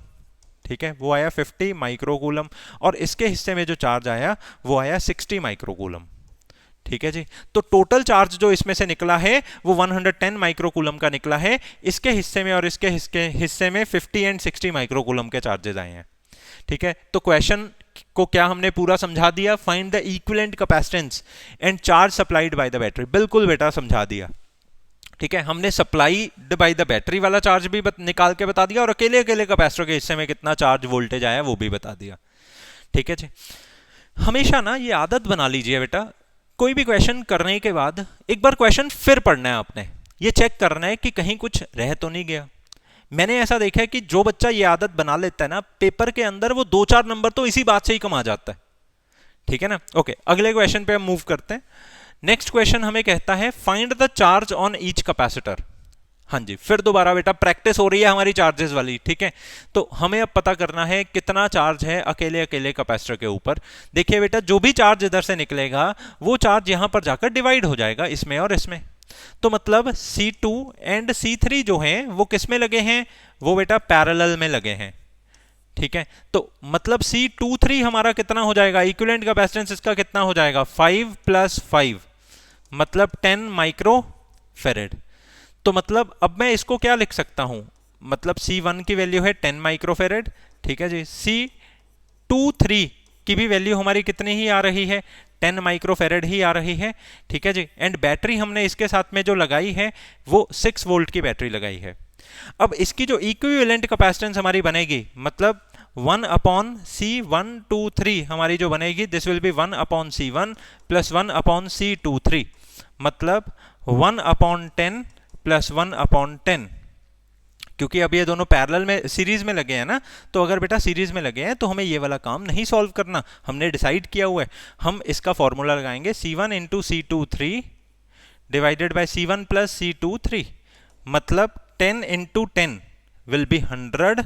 ठीक है, वो आया 50 माइक्रो कूलम, और इसके हिस्से में जो चार्ज आया वो आया 60 माइक्रो कूलम। ठीक है जी। तो टोटल चार्ज जो इसमें से निकला है वो 110 माइक्रो कूलम का निकला है। इसके हिस्से में और इसके हिस्से में 50 एंड 60 माइक्रो कूलम के चार्जेस आए हैं। ठीक है, तो क्वेश्चन को क्या हमने पूरा समझा दिया? Find the equivalent capacitance and charge supplied by the battery. बिल्कुल बेटा समझा दिया। ठीक है, हमने सप्लाइड बाय द बैटरी वाला चार्ज भी निकाल के बता दिया और अकेले अकेले कैपेसिटर के हिस्से में कितना चार्ज वोल्टेज आया वो भी बता दिया। ठीक है जी। हमेशा ना ये आदत बना लीजिए बेटा, कोई भी क्वेश्चन करने के बाद एक बार क्वेश्चन फिर पढ़ना है आपने, ये चेक करना है कि कहीं कुछ रह तो नहीं गया। मैंने ऐसा देखा है कि जो बच्चा ये आदत बना लेता है ना, पेपर के अंदर वो 2-4 नंबर तो इसी बात से ही कमा जाता है। ठीक है ना। ओके, अगले क्वेश्चन पे हम मूव करते हैं। नेक्स्ट क्वेश्चन हमें कहता है find the charge on each capacitor. हाँ जी, फिर दोबारा बेटा प्रैक्टिस हो रही है हमारी चार्जेस वाली। ठीक है, तो हमें अब पता करना है कितना चार्ज है अकेले अकेले कैपेसिटर के ऊपर। देखिए बेटा, जो भी चार्ज इधर से निकलेगा वो चार्ज यहां पर जाकर डिवाइड हो जाएगा इसमें और इसमें। तो मतलब C2 एंड C3 जो हैं वो किस में लगे हैं? वो बेटा पैरेलल में लगे हैं। ठीक है, तो मतलब C23 हमारा कितना हो जाएगा? इक्विवेलेंट कैपेसिटेंस इसका कितना हो जाएगा? 5 + 5, मतलब 10 माइक्रोफेरेड। तो मतलब अब मैं इसको क्या लिख सकता हूं? मतलब C1 की वैल्यू है 10 माइक्रोफेरेड। ठीक है जी। C23 की भी वैल्यू हमारी कितनी ही आ रही है? 10 माइक्रोफेरेड ही आ रही है। ठीक है जी। एंड बैटरी हमने इसके साथ में जो लगाई है वो 6 वोल्ट की बैटरी लगाई है। अब इसकी जो इक्विवेलेंट कैपेसिटेंस हमारी बनेगी, मतलब 1/C123 हमारी जो बनेगी, this will B 1/C1 + 1/C23, मतलब 1/10 + 1/10। क्योंकि अब ये दोनों पैरेलल में सीरीज में लगे हैं ना, तो अगर बेटा सीरीज में लगे हैं तो हमें ये वाला काम नहीं सॉल्व करना, हमने डिसाइड किया हुआ है। हम इसका फॉर्मूला लगाएंगे C1 × C23 divided by C1 + C23, मतलब 10 × 10 will be 100,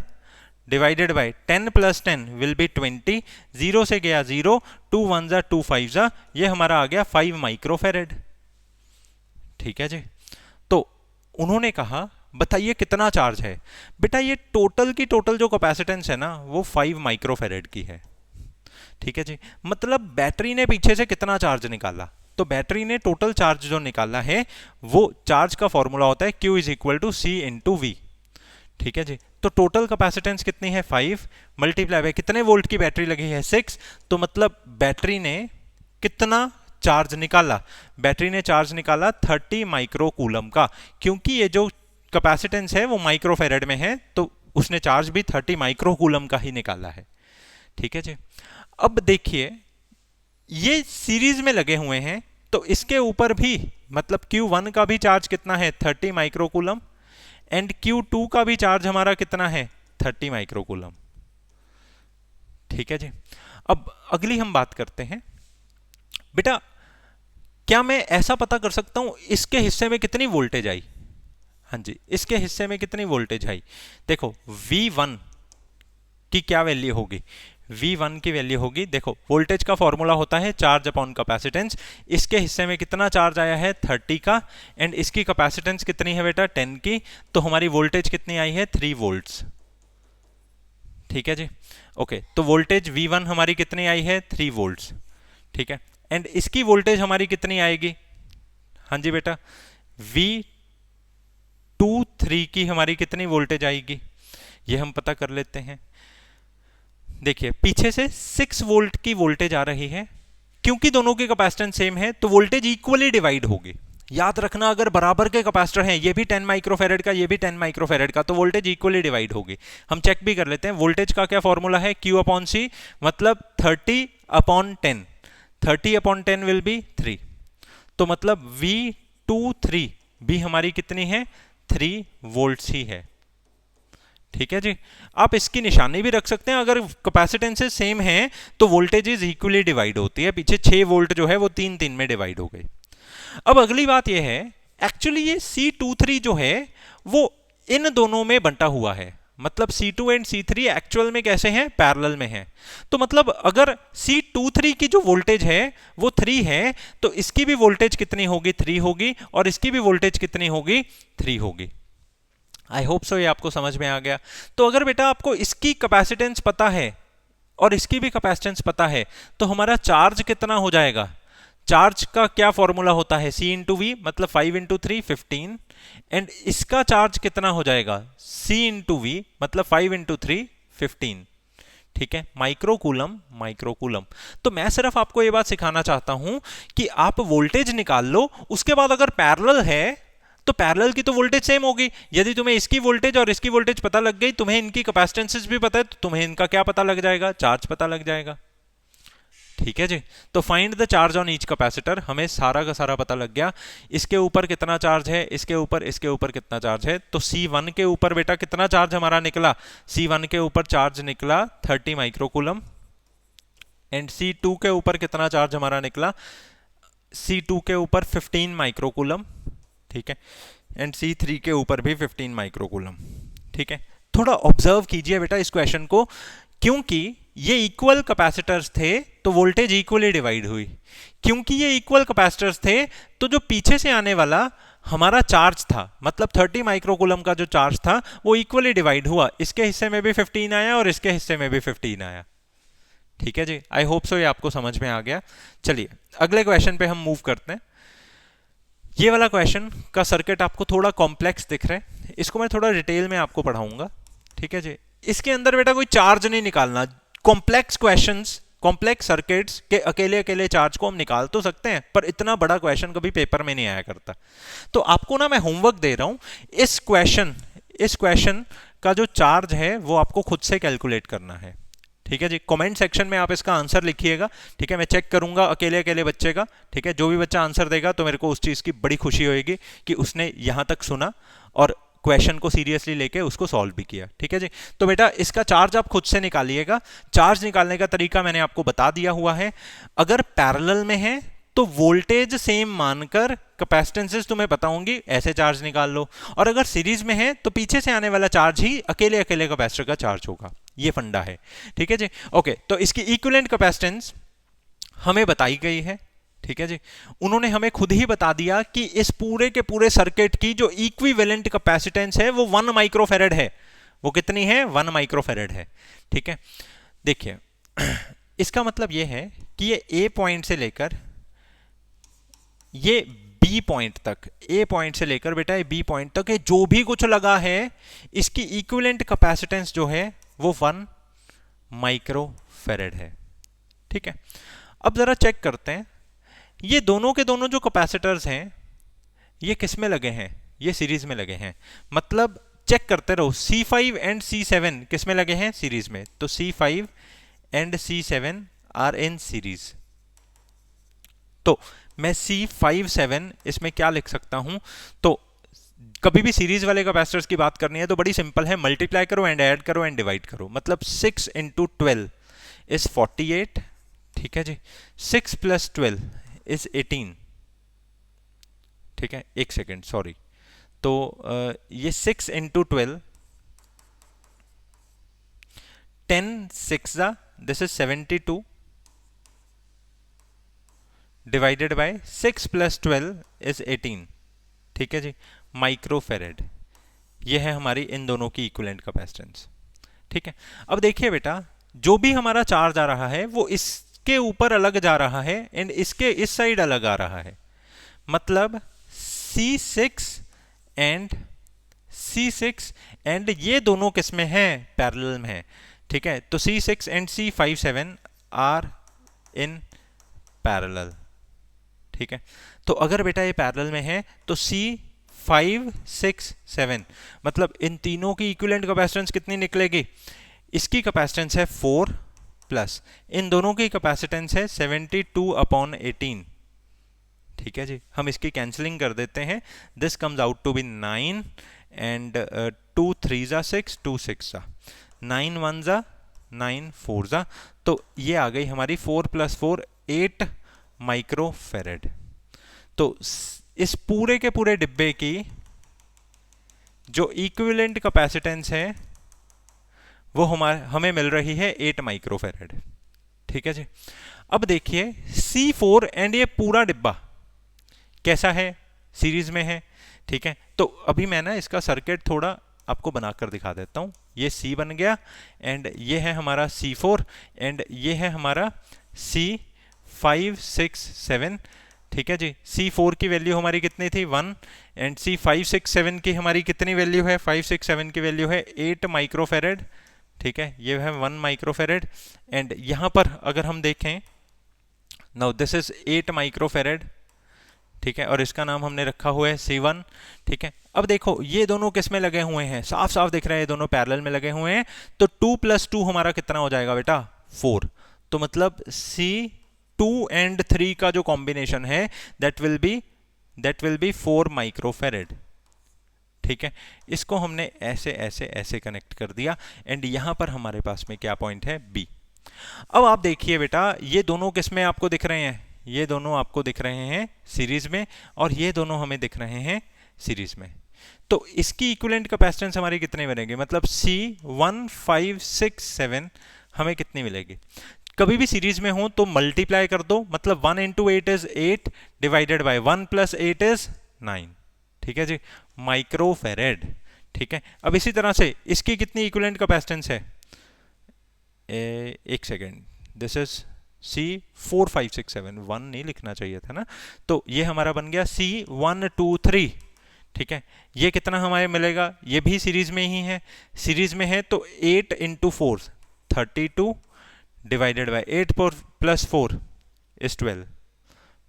divided bye 10 plus 10 will be 20, 0 से गया 0, 2 1 जा 2 5 जा, ये हमारा आ गया 5 माइक्रोफेरेड। ठीक है जी। तो उन्होंने कहा बताइए कितना चार्ज है। बेटा ये टोटल की टोटल जो कैपेसिटेंस है ना वो 5 माइक्रोफेरेड की है। ठीक है जी, मतलब बैटरी ने पीछे से कितना चार्ज निकाला, तो बैटरी ने टोटल चार्ज जो निकाला है वो चार्ज का फॉर्मूला होता है Q is equal to C into V। ठीक है जी, तो टोटल कैपेसिटेंस कितनी है 5 मल्टीप्लाई बाय कितने वोल्ट की बैटरी लगी है 6, तो मतलब बैटरी ने कितना चार्ज निकाला, बैटरी ने चार्ज निकाला 30 माइक्रो कूलम का, क्योंकि ये जो कैपेसिटेंस है वो माइक्रोफेरेड में है तो उसने चार्ज भी 30 माइक्रो कूलम का ही निकाला है। ठीक है जी, अब देखिए ये सीरीज में लगे हुए हैं तो इसके ऊपर भी मतलब Q1 का भी चार्ज कितना है 30 माइक्रोकूलम एंड Q2 का भी चार्ज हमारा कितना है 30 माइक्रोकूलम। ठीक है जी, अब अगली हम बात करते हैं, बेटा क्या मैं ऐसा पता कर सकता हूं इसके हिस्से में कितनी वोल्टेज आई। हाँ जी, इसके हिस्से में कितनी वोल्टेज आई, देखो V1 की क्या वैल्यू होगी, V1 की वैल्यू होगी, देखो वोल्टेज का फॉर्मूला होता है चार्ज अपॉन कैपेसिटेंस, इसके हिस्से में कितना चार्ज आया है 30 का एंड इसकी कैपेसिटेंस कितनी है बेटा 10 की, तो हमारी वोल्टेज कितनी आई है 3 वोल्ट्स। ठीक है जी, ओके, तो वोल्टेज V1 हमारी कितनी आई है 3 वोल्ट्स। ठीक है, एंड इसकी वोल्टेज हमारी कितनी आएगी, हाँ जी बेटा V23 की हमारी कितनी वोल्टेज आएगी, ये हम पता कर लेते हैं। देखिए पीछे से 6 वोल्ट की वोल्टेज आ रही है, क्योंकि दोनों की कैपेसिटेंस सेम है तो वोल्टेज इक्वली डिवाइड होगी। याद रखना अगर बराबर के कैपेसिटर हैं, ये भी 10 माइक्रोफेरेड का ये भी 10 माइक्रोफेरेड का, तो वोल्टेज इक्वली डिवाइड होगी। हम चेक भी कर लेते हैं, वोल्टेज का क्या फॉर्मूला है Q अपॉन C, मतलब 30 अपॉन 10, 30 अपॉन 10 विल बी 3, तो मतलब V23 भी हमारी कितनी है 3 वोल्ट्स ही है। ठीक है जी, आप इसकी निशानी भी रख सकते हैं, अगर कैपेसिटेंसेस सेम हैं तो वोल्टेजेस इक्वली डिवाइड होती है, पीछे 6 वोल्ट जो है वो 3 में डिवाइड हो गई। अब अगली बात ये है, एक्चुअली ये C23 जो है वो इन दोनों में बंटा हुआ है, मतलब C2 एंड C3 एक्चुअल में कैसे हैं पैरेलल में हैं, तो मतलब अगर C23 की जो वोल्टेज है वो 3 है तो इसकी भी वोल्टेज कितनी होगी 3 होगी और इसकी भी वोल्टेज कितनी होगी 3 होगी। आई होप सो ये आपको समझ में आ गया। तो अगर बेटा आपको इसकी कैपेसिटेंस पता है और इसकी भी कैपेसिटेंस पता है तो हमारा चार्ज कितना हो जाएगा, चार्ज का क्या फॉर्मूला होता है C इंटू वी, मतलब 5 इंटू 3 15, एंड इसका चार्ज कितना हो जाएगा C इंटू वी, मतलब 5 इंटू 3 15। ठीक है, माइक्रोकूलम माइक्रोकूलम। तो मैं सिर्फ आपको ये बात सिखाना चाहता हूं कि आप वोल्टेज निकाल लो, उसके बाद अगर पैरेलल है तो पैरेलल की तो वोल्टेज सेम होगी। यदि तुम्हें इसकी वोल्टेज और इसकी वोल्टेज पता लग गई, तुम्हें इनकी कैपेसिटेंसेस भी पता है, तो तुम्हें इनका क्या पता लग जाएगा, चार्ज पता लग जाएगा। ठीक है जी, तो find the charge on each capacitor, हमें सारा का सारा पता लग गया, इसके ऊपर कितना चार्ज है, इसके ऊपर कितना चार्ज है। तो C1 के ऊपर बेटा कितना चार्ज हमारा निकला, C1 के ऊपर चार्ज निकला 30 माइक्रोकूलम एंड C2 के ऊपर कितना चार्ज हमारा निकला, C2 के ऊपर 15 माइक्रोकूलम। ठीक है, एंड C3 के ऊपर भी 15 माइक्रोकूलम। ठीक है, थोड़ा ऑब्जर्व कीजिए बेटा इस क्वेश्चन को, क्योंकि ये इक्वल कैपेसिटर्स थे तो वोल्टेज इक्वली डिवाइड हुई, क्योंकि ये इक्वल कैपेसिटर्स थे तो जो पीछे से आने वाला हमारा चार्ज था, मतलब 30 माइक्रोकूलम का जो चार्ज था वो इक्वली डिवाइड हुआ, इसके हिस्से में भी 15 आया और इसके हिस्से में भी 15 आया। ठीक है जी, आई होप सो ये आपको समझ में आ गया। चलिए अगले क्वेश्चन पे हम मूव करते हैं। ये वाला क्वेश्चन का सर्किट आपको थोड़ा कॉम्प्लेक्स दिख रहा है, इसको मैं थोड़ा डिटेल में आपको पढ़ाऊंगा। ठीक है जी, इसके अंदर बेटा कोई चार्ज नहीं निकालना, कॉम्प्लेक्स क्वेश्चंस कॉम्प्लेक्स सर्किट्स के अकेले अकेले चार्ज को हम निकाल तो सकते हैं, पर इतना बड़ा क्वेश्चन कभी पेपर में नहीं आया करता। तो आपको ना मैं होमवर्क दे रहा हूं, इस क्वेश्चन का जो चार्ज है वो आपको खुद से कैलकुलेट करना है। ठीक है जी, कमेंट सेक्शन में आप इसका आंसर लिखिएगा। ठीक है, मैं चेक करूंगा अकेले अकेले बच्चे का। ठीक है, जो भी बच्चा आंसर देगा तो मेरे को उस चीज़ की बड़ी खुशी होगी कि उसने यहाँ तक सुना और क्वेश्चन को सीरियसली लेके उसको सॉल्व भी किया। ठीक है जी, तो बेटा इसका चार्ज आप खुद से निकालिएगा। चार्ज निकालने का तरीका मैंने आपको बता दिया हुआ है। अगर पैरेलल में है तो वोल्टेज सेम मानकर कैपेसिटेंसेस तुम्हें पता होंगी, ऐसे चार्ज निकाल लो। और अगर सीरीज में है तो पीछे से आने वाला चार्ज ही अकेले अकेले कैपेसिटर का चार्ज होगा। ये फंडा है, ठीक है जी। ओके, तो इसकी इक्विवेलेंट कैपेसिटेंस हमें बताई गई है, ठीक है जी। उन्होंने हमें खुद ही बता दिया कि इस पूरे के पूरे सर्किट की जो इक्विवेलेंट कैपेसिटेंस है वो 1 माइक्रोफेरेड है। वो कितनी है? 1 माइक्रोफेरेड है, ठीक है। देखिए इसका मतलब ये है कि ये ए पॉइंट से लेकर ये बी पॉइंट तक, ए पॉइंट से लेकर बेटा ये बी पॉइंट तक, ये जो भी कुछ लगा है इसकी इक्विवेलेंट कैपेसिटेंस जो है वो 1 माइक्रोफेरेड है, ठीक है। अब जरा चेक करते हैं, ये दोनों के दोनों जो कैपेसिटर्स हैं ये किस में लगे हैं? ये सीरीज में लगे हैं। मतलब चेक करते रहो, C5 एंड C7 किस में लगे हैं? सीरीज में। तो C5 and C7 are in series. तो मैं C57 इसमें क्या लिख सकता हूं? तो कभी भी सीरीज वाले कैपेसिटर्स की बात करनी है तो बड़ी सिंपल है, मल्टीप्लाई करो एंड ऐड करो एंड डिवाइड करो। मतलब 6 इंटू 12 इज 48, ठीक है जी। 6 प्लस 12 इज 18, ठीक है। एक सेकेंड, सॉरी। तो ये 6 into 12, 10 6 this is 72 divided by 6 plus 12 is 18, ठीक है जी, माइक्रोफेरेड। ये है हमारी इन दोनों की इक्विवेलेंट कैपेसिटेंस, ठीक है। अब देखिए बेटा, जो भी हमारा चार्ज आ रहा है वो इसके ऊपर अलग जा रहा है एंड इसके इस साइड अलग आ रहा है। मतलब C6 एंड ये दोनों किस में है? पैरेलल में है, ठीक है। तो C6 and C57 are in parallel, ठीक है। तो अगर बेटा ये पैरेलल में है तो C5 6 7 मतलब इन तीनों की इक्विवेलेंट कैपेसिटेंस कितनी निकलेगी? इसकी कैपेसिटेंस है 4 प्लस इन दोनों की कैपेसिटेंस है 72/18, ठीक है जी। हम इसकी कैंसिलिंग कर देते हैं, this comes out to be 9 and 2 3 6 2 6 9 1 9 4 तो ये आ गई हमारी 4 + 4 8 माइक्रोफेरेड। तो इस पूरे के पूरे डिब्बे की जो इक्विवेलेंट कैपेसिटेंस है वो हमें मिल रही है 8 माइक्रोफेरेड, ठीक है जी। अब देखिए C4 एंड ये पूरा डिब्बा कैसा है? सीरीज में है, ठीक है। तो अभी मैं ना इसका सर्किट थोड़ा आपको बनाकर दिखा देता हूं। ये C बन गया एंड ये है हमारा C4 एंड ये है हमारा C5 6 7, ठीक है जी। C4 की वैल्यू हमारी कितनी थी? 1 एंड C5 6 7 की हमारी कितनी वैल्यू है? 5 6 7 की वैल्यू है 8 माइक्रोफेरेड, ठीक है। ये है 1 माइक्रोफेरेड एंड यहां पर अगर हम देखें, नाउ दिस इज 8 माइक्रोफेरेड, ठीक है। और इसका नाम हमने रखा हुआ है C1, ठीक है। अब देखो ये दोनों किस में लगे हुए हैं? साफ साफ दिख रहा है ये दोनों पैरेलल में लगे हुए हैं। तो 2 + 2 हमारा कितना हो जाएगा बेटा? 4। तो मतलब C2 एंड 3 का जो कॉम्बिनेशन है दैट विल बी 4 माइक्रोफेरेड, ठीक है। इसको हमने ऐसे ऐसे ऐसे कनेक्ट कर दिया एंड यहां पर हमारे पास में क्या पॉइंट है? B। अब आप देखिए बेटा, ये दोनों किस में आपको दिख रहे हैं? ये दोनों आपको दिख रहे हैं सीरीज में और ये दोनों हमें दिख रहे हैं सीरीज में। तो इसकी इक्विवेलेंट कैपेसिटेंस हमारी कितनी बनेगी? मतलब C1 5 6 7 हमें कितनी मिलेगी? कभी भी सीरीज में हो तो मल्टीप्लाई कर दो, मतलब 1 × 8 इज 8 डिवाइडेड बाय 1 + 8 इज 9, ठीक है जी, माइक्रोफेरेड, ठीक है। अब इसी तरह से इसकी कितनी इक्विवेलेंट कैपेसिटेंस है? एक सेकेंड, दिस इज C4 5 6 7, 1 नहीं लिखना चाहिए था ना। तो ये हमारा बन गया C1 2 3, ठीक है। ये कितना हमारे मिलेगा? ये भी सीरीज में ही है, सीरीज में है तो 8 × 4 32 डिवाइडेड बाय 8 + 4 इज 12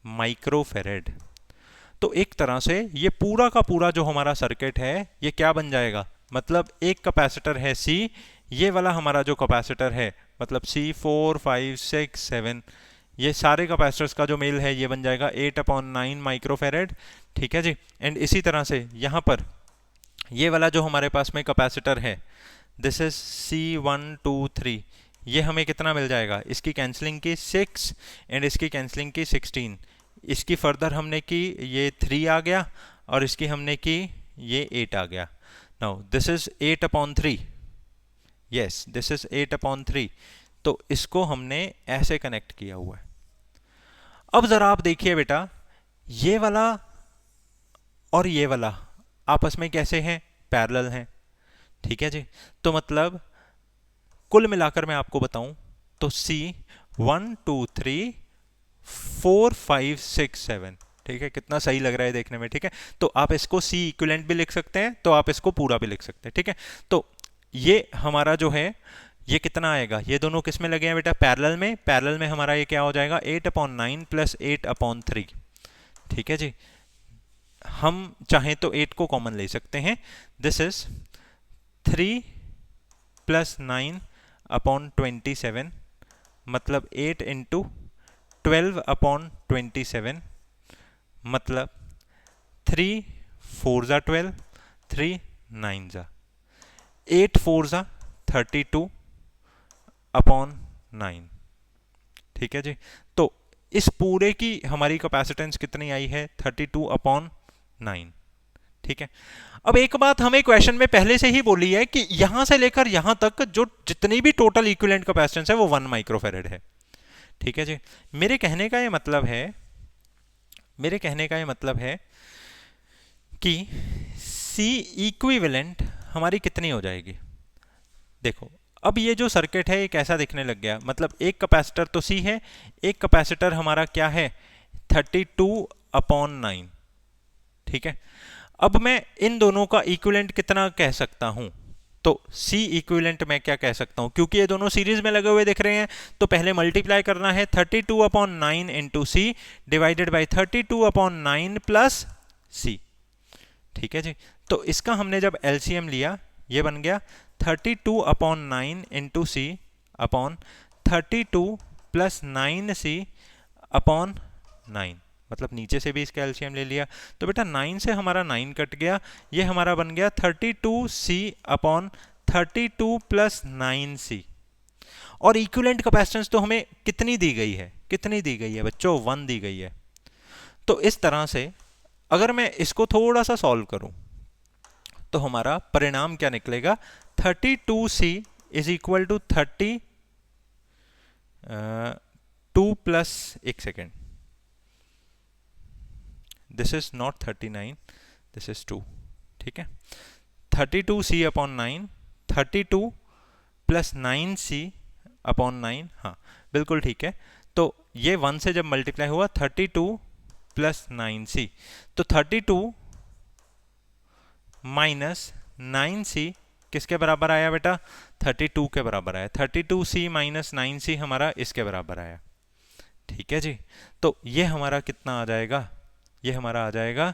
माइक्रोफेरेड। तो एक तरह से ये पूरा का पूरा जो हमारा सर्किट है ये क्या बन जाएगा? मतलब एक कैपेसिटर है C, ये वाला हमारा जो कैपेसिटर है मतलब C4 5 6 7, ये सारे कैपेसिटर्स का जो मेल है ये बन जाएगा 8/9 माइक्रोफेरेड, ठीक है जी। एंड इसी तरह से यहाँ पर ये वाला जो हमारे पास में कैपेसिटर है दिस इज C1 2 3, ये हमें कितना मिल जाएगा? इसकी कैंसलिंग की 6 एंड इसकी कैंसलिंग की 16, इसकी फर्दर हमने की ये 3 आ गया, और इसकी हमने की ये 8 आ गया। Now this is 8/3, yes this is 8/3। तो इसको हमने ऐसे कनेक्ट किया हुआ है। अब जरा आप देखिए बेटा, ये वाला और ये वाला आपस में कैसे हैं, पैरेलल हैं, ठीक है जी। तो मतलब कुल मिलाकर मैं आपको बताऊं तो C 1 2 3 4 5 6 7, ठीक है, कितना सही लग रहा है देखने में, ठीक है। तो आप इसको C इक्विवेलेंट भी लिख सकते हैं, तो आप इसको पूरा भी लिख सकते हैं, ठीक है। तो ये हमारा जो है ये कितना आएगा, ये दोनों किस में लगे हैं बेटा, पैरेलल में। पैरेलल में हमारा ये क्या हो जाएगा, 8/9 प्लस 8/3, ठीक है जी। हम चाहें तो 8 को कॉमन ले सकते हैं। दिस इज 3 प्लस 9/27, मतलब 8 इंटू 12/27, मतलब 3 4 जा 12, 3 9 जा 8 4 जा 32/9, ठीक है जी। तो इस पूरे की हमारी कैपेसिटेंस कितनी आई है, 32/9, ठीक है। अब एक बात हमें क्वेश्चन में पहले से ही बोली है कि यहां से लेकर यहां तक जो जितनी भी टोटल इक्विवेलेंट कैपेसिटेंस है वो 1 माइक्रोफेरेड है, ठीक है जी। मेरे कहने का ये मतलब है कि C इक्विवेलेंट हमारी कितनी हो जाएगी। देखो अब ये जो सर्किट है ये कैसा दिखने लग गया, मतलब एक कैपेसिटर तो C है, एक कैपेसिटर हमारा क्या है 32/9, ठीक है। अब मैं इन दोनों का इक्विवेलेंट कितना कह सकता हूं, तो C इक्विवेलेंट मैं क्या कह सकता हूं, क्योंकि ये दोनों सीरीज में लगे हुए दिख रहे हैं, तो पहले मल्टीप्लाई करना है 32/9 into C divided by 32/9 plus C, ठीक है जी। तो इसका हमने जब LCM लिया ये बन गया 32/9 into C upon 32 plus 9C/9, मतलब नीचे से भी इसका एलसीएम ले लिया, तो बेटा 9 से हमारा 9 कट गया, ये हमारा बन गया 32C/32 प्लस 9C। और इक्विवेलेंट कैपेसिटेंस तो हमें कितनी दी गई है, बच्चों 1 दी गई है। तो इस तरह से अगर मैं इसको थोड़ा सा सॉल्व करूं तो हमारा परिणाम क्या निकलेगा, 32C is equal to 32 plus, एक second, this is not 39, this is 2, ठीक है। 32C/9, 32 प्लस 9C/9, हाँ बिल्कुल ठीक है। तो ये 1 से जब मल्टीप्लाई हुआ 32 प्लस 9C, तो 32 माइनस 9C किसके बराबर आया बेटा, 32 के बराबर आया। 32C माइनस 9C हमारा इसके बराबर आया, ठीक है जी। तो ये हमारा कितना आ जाएगा, ये हमारा आ जाएगा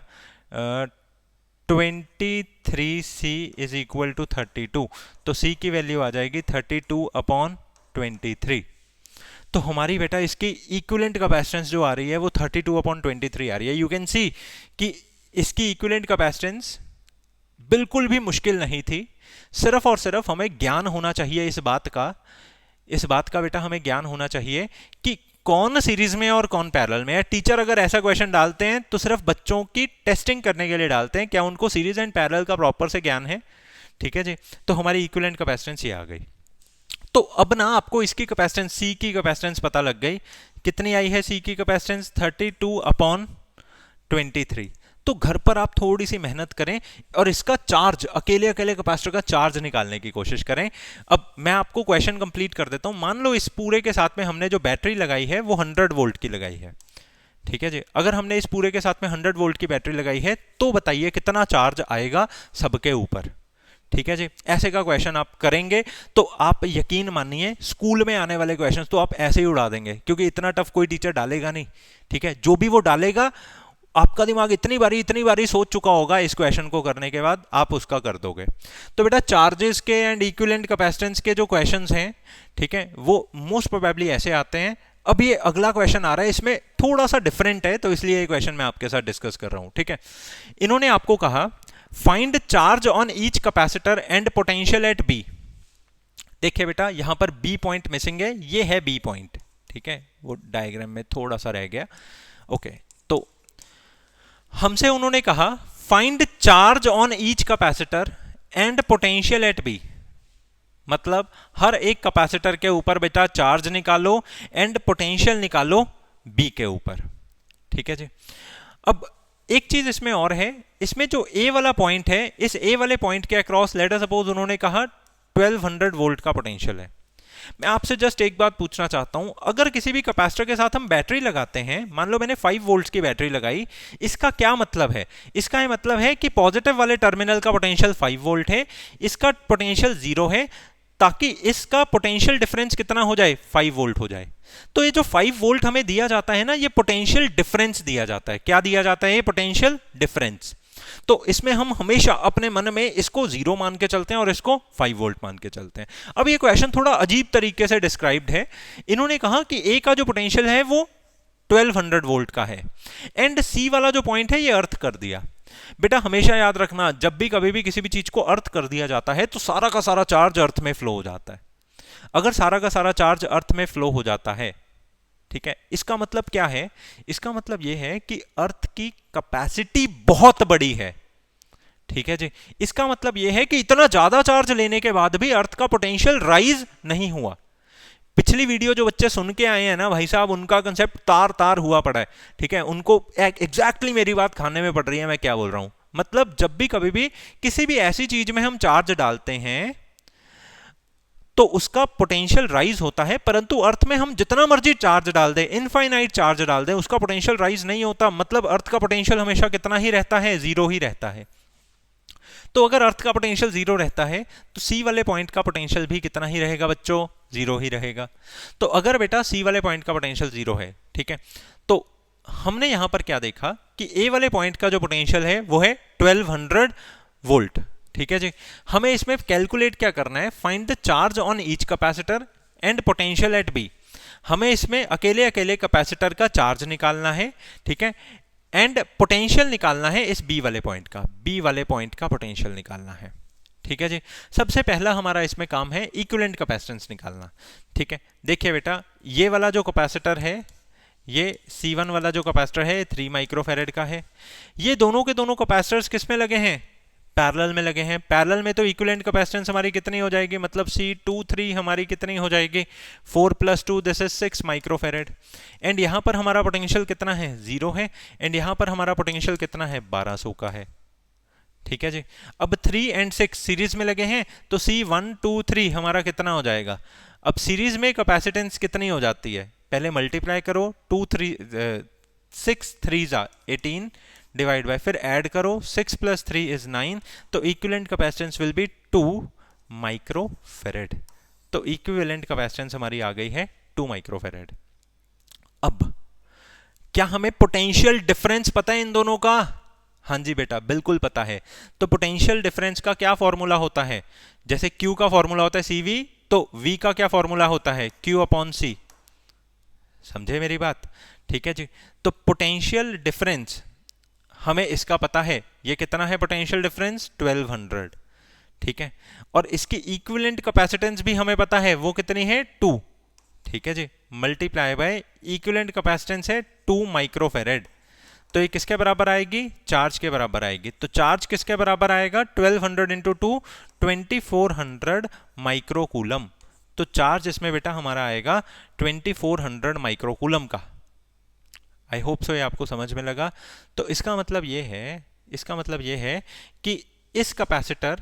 23C इज इक्वल टू 32, तो C की वैल्यू आ जाएगी 32/23। तो हमारी बेटा इसकी इक्विवेलेंट कैपेसिटेंस जो आ रही है वो 32/23 आ रही है। यू कैन सी कि इसकी इक्विवेलेंट कैपेसिटेंस बिल्कुल भी मुश्किल नहीं थी, सिर्फ और सिर्फ हमें ज्ञान होना चाहिए इस बात का बेटा हमें ज्ञान होना चाहिए कि कौन सीरीज में और कौन पैरेलल में है। टीचर अगर ऐसा क्वेश्चन डालते हैं तो सिर्फ बच्चों की टेस्टिंग करने के लिए डालते हैं, क्या उनको सीरीज एंड पैरेलल का प्रॉपर से ज्ञान है, ठीक है जी। तो हमारी इक्विवेलेंट कैपेसिटेंस ये आ गई। तो अब ना आपको इसकी कैपेसिटेंस C की कैपेसिटेंस पता लग गई, कितनी आई है C की कैपेसिटेंस, 32/23। तो घर पर आप थोड़ी सी मेहनत करें और इसका चार्ज, अकेले कैपेसिटर का चार्ज निकालने की कोशिश करें। अब मैं आपको क्वेश्चन कंप्लीट कर देता हूं। मान लो इस पूरे के साथ में हमने जो बैटरी लगाई है वो 100 वोल्ट की लगाई है, ठीक है जी। अगर हमने इस पूरे के साथ में 100 वोल्ट की बैटरी लगाई है तो बताइए कितना चार्ज आएगा सबके ऊपर, ठीक है जी। ऐसे का क्वेश्चन आप करेंगे तो आप यकीन मानिए स्कूल में आने वाले क्वेश्चंस तो आप ऐसे ही उड़ा देंगे, क्योंकि इतना टफ कोई टीचर डालेगा नहीं, ठीक है। जो भी वो डालेगा आपका दिमाग इतनी बारी सोच चुका होगा, इस क्वेश्चन को करने के बाद आप उसका कर दोगे। तो बेटा चार्जेस के एंड इक्विवेलेंट कैपेसिटेंस के जो क्वेश्चंस हैं, ठीक है, वो मोस्ट प्रोबेबली ऐसे आते हैं। अब ये अगला क्वेश्चन आ रहा है, इसमें थोड़ा सा डिफरेंट है, तो इसलिए ये क्वेश्चन मैं आपके साथ डिस्कस कर रहा हूं, ठीक है। इन्होंने आपको कहा find charge on each capacitor and potential at B. देखिए बेटा यहां पर बी पॉइंट मिसिंग है, ये है बी पॉइंट, ठीक है, वो डायग्राम में थोड़ा सा रह गया, ओके। तो हमसे उन्होंने कहा find charge on each capacitor and potential at B, मतलब हर एक कैपेसिटर के ऊपर बेटा चार्ज निकालो एंड पोटेंशियल निकालो बी के ऊपर। ठीक है जी। अब एक चीज इसमें और है, इसमें जो ए वाला पॉइंट है, इस ए वाले पॉइंट के अक्रॉस लेट अस सपोज उन्होंने कहा 1200 वोल्ट का पोटेंशियल है। मैं आपसे जस्ट एक बात पूछना चाहता हूं, अगर किसी भी कैपेसिटर के साथ हम बैटरी लगाते हैं, मान लो मैंने 5 वोल्ट की बैटरी लगाई, इसका क्या मतलब है? इसका मतलब है कि पॉजिटिव वाले टर्मिनल का पोटेंशियल 5 वोल्ट है, इसका पोटेंशियल 0 है, ताकि इसका पोटेंशियल डिफरेंस कितना हो जाए? 5 वोल्ट हो जाए। तो ये जो 5 वोल्ट हमें दिया जाता है ना, ये पोटेंशियल डिफरेंस दिया जाता है। क्या दिया जाता है? ये पोटेंशियल डिफरेंस। तो इसमें हम हमेशा अपने मन में इसको 0 मान के चलते हैं और इसको 5 वोल्ट मान के चलते हैं। अब ये क्वेश्चन थोड़ा अजीब तरीके से डिस्क्राइब्ड है। इन्होंने कहा कि ए का जो पोटेंशियल है वो 1200 वोल्ट का है एंड सी वाला जो पॉइंट है ये अर्थ कर दिया। बेटा हमेशा याद रखना, जब भी कभी भी किसी भी चीज को अर्थ कर दिया जाता है तो सारा का सारा चार्ज अर्थ में फ्लो हो जाता है। अगर सारा का सारा चार्ज अर्थ में फ्लो हो जाता है, ठीक है, इसका मतलब क्या है? इसका मतलब यह है कि अर्थ की कैपेसिटी बहुत बड़ी है। ठीक है जी। इसका मतलब यह है कि इतना ज्यादा चार्ज लेने के बाद भी अर्थ का पोटेंशियल राइज नहीं हुआ। पिछली वीडियो जो बच्चे सुन के आए हैं ना भाई साहब, उनका कंसेप्ट तार तार हुआ पड़ा है। ठीक है, उनको एग्जैक्टली मेरी बात खाने में पड़ रही है मैं क्या बोल रहा हूं। मतलब जब भी कभी भी किसी भी ऐसी चीज में हम चार्ज डालते हैं तो उसका पोटेंशियल राइज होता है, परंतु अर्थ में हम जितना मर्जी चार्ज डाल दें, इनफाइनाइट चार्ज डाल दें, उसका पोटेंशियल राइज नहीं होता। मतलब अर्थ का पोटेंशियल हमेशा कितना ही रहता है? 0 ही रहता है। तो अगर अर्थ का पोटेंशियल 0 रहता है तो सी वाले पॉइंट का पोटेंशियल भी कितना ही रहेगा बच्चों? 0 ही रहेगा। तो अगर बेटा सी वाले पॉइंट का पोटेंशियल 0 है, ठीक है, तो हमने यहां पर क्या देखा कि ए वाले पॉइंट का जो पोटेंशियल है वो है 1200 वोल्ट। ठीक है जी। हमें इसमें कैलकुलेट क्या करना है? Find the charge on each capacitor and potential at B. हमें इसमें अकेले अकेले कैपेसिटर का चार्ज निकालना है, ठीक है, एंड पोटेंशियल निकालना है इस बी वाले पॉइंट का, बी वाले पॉइंट का पोटेंशियल निकालना है। ठीक है जी। सबसे पहला हमारा इसमें काम है इक्विवेलेंट कैपेसिटेंस निकालना। ठीक है, देखिए बेटा ये वाला जो कैपेसिटर है, ये C1 वाला जो कैपेसिटर है 3 माइक्रोफैरेड का है। ये दोनों के दोनों कैपेसिटर्स किस में लगे हैं? पैरेलल में लगे हैं। पैरेलल में तो इक्विवेलेंट कैपेसिटेंस हमारी कितनी हो जाएगी? मतलब C23 हमारी कितनी हो जाएगी? 4 + 2 दिस इज 6 माइक्रोफैरेड। एंड यहां पर हमारा पोटेंशियल कितना है? 0 है। एंड यहां पर हमारा पोटेंशियल कितना है? 1200 का है। ठीक है जी। अब 3 और 6 सीरीज में लगे हैं तो C1 2 3 हमारा कितना हो जाएगा? अब सीरीज में कैपेसिटेंस कितनी हो जाती है? पहले मल्टीप्लाई करो, 6 3 18 डिवाइड बाय, फिर ऐड करो, 6 + 3 इज 9। तो equivalent capacitance will be 2 microfarad. तो इक्विवेलेंट कैपेसिटेंस हमारी आ गई है 2 माइक्रोफैरेड। अब क्या हमें पोटेंशियल डिफरेंस पता है इन दोनों का? हाँ जी बेटा बिल्कुल पता है। तो पोटेंशियल डिफरेंस का क्या फॉर्मूला होता है? जैसे Q का फॉर्मूला होता है CV, तो V का क्या फॉर्मूला होता है? Q/C। समझे मेरी बात? ठीक है जी। तो पोटेंशियल डिफरेंस हमें इसका पता है, ये कितना है पोटेंशियल डिफरेंस? 1200। ठीक है, और इसकी इक्विवेलेंट कैपेसिटेंस भी हमें पता है, वो कितनी है? 2। ठीक है जी, मल्टीप्लाई बाय इक्विवेलेंट कैपेसिटेंस है 2 माइक्रोफैरेड। तो ये किसके बराबर आएगी? चार्ज के बराबर आएगी। तो चार्ज किसके बराबर आएगा? 1200 × 2 2400 माइक्रोकूलम। तो चार्ज इसमें बेटा हमारा आएगा 2400 माइक्रोकूलम का। आई होप सो ये आपको समझ में लगा। तो इसका मतलब ये है कि इस कैपेसिटर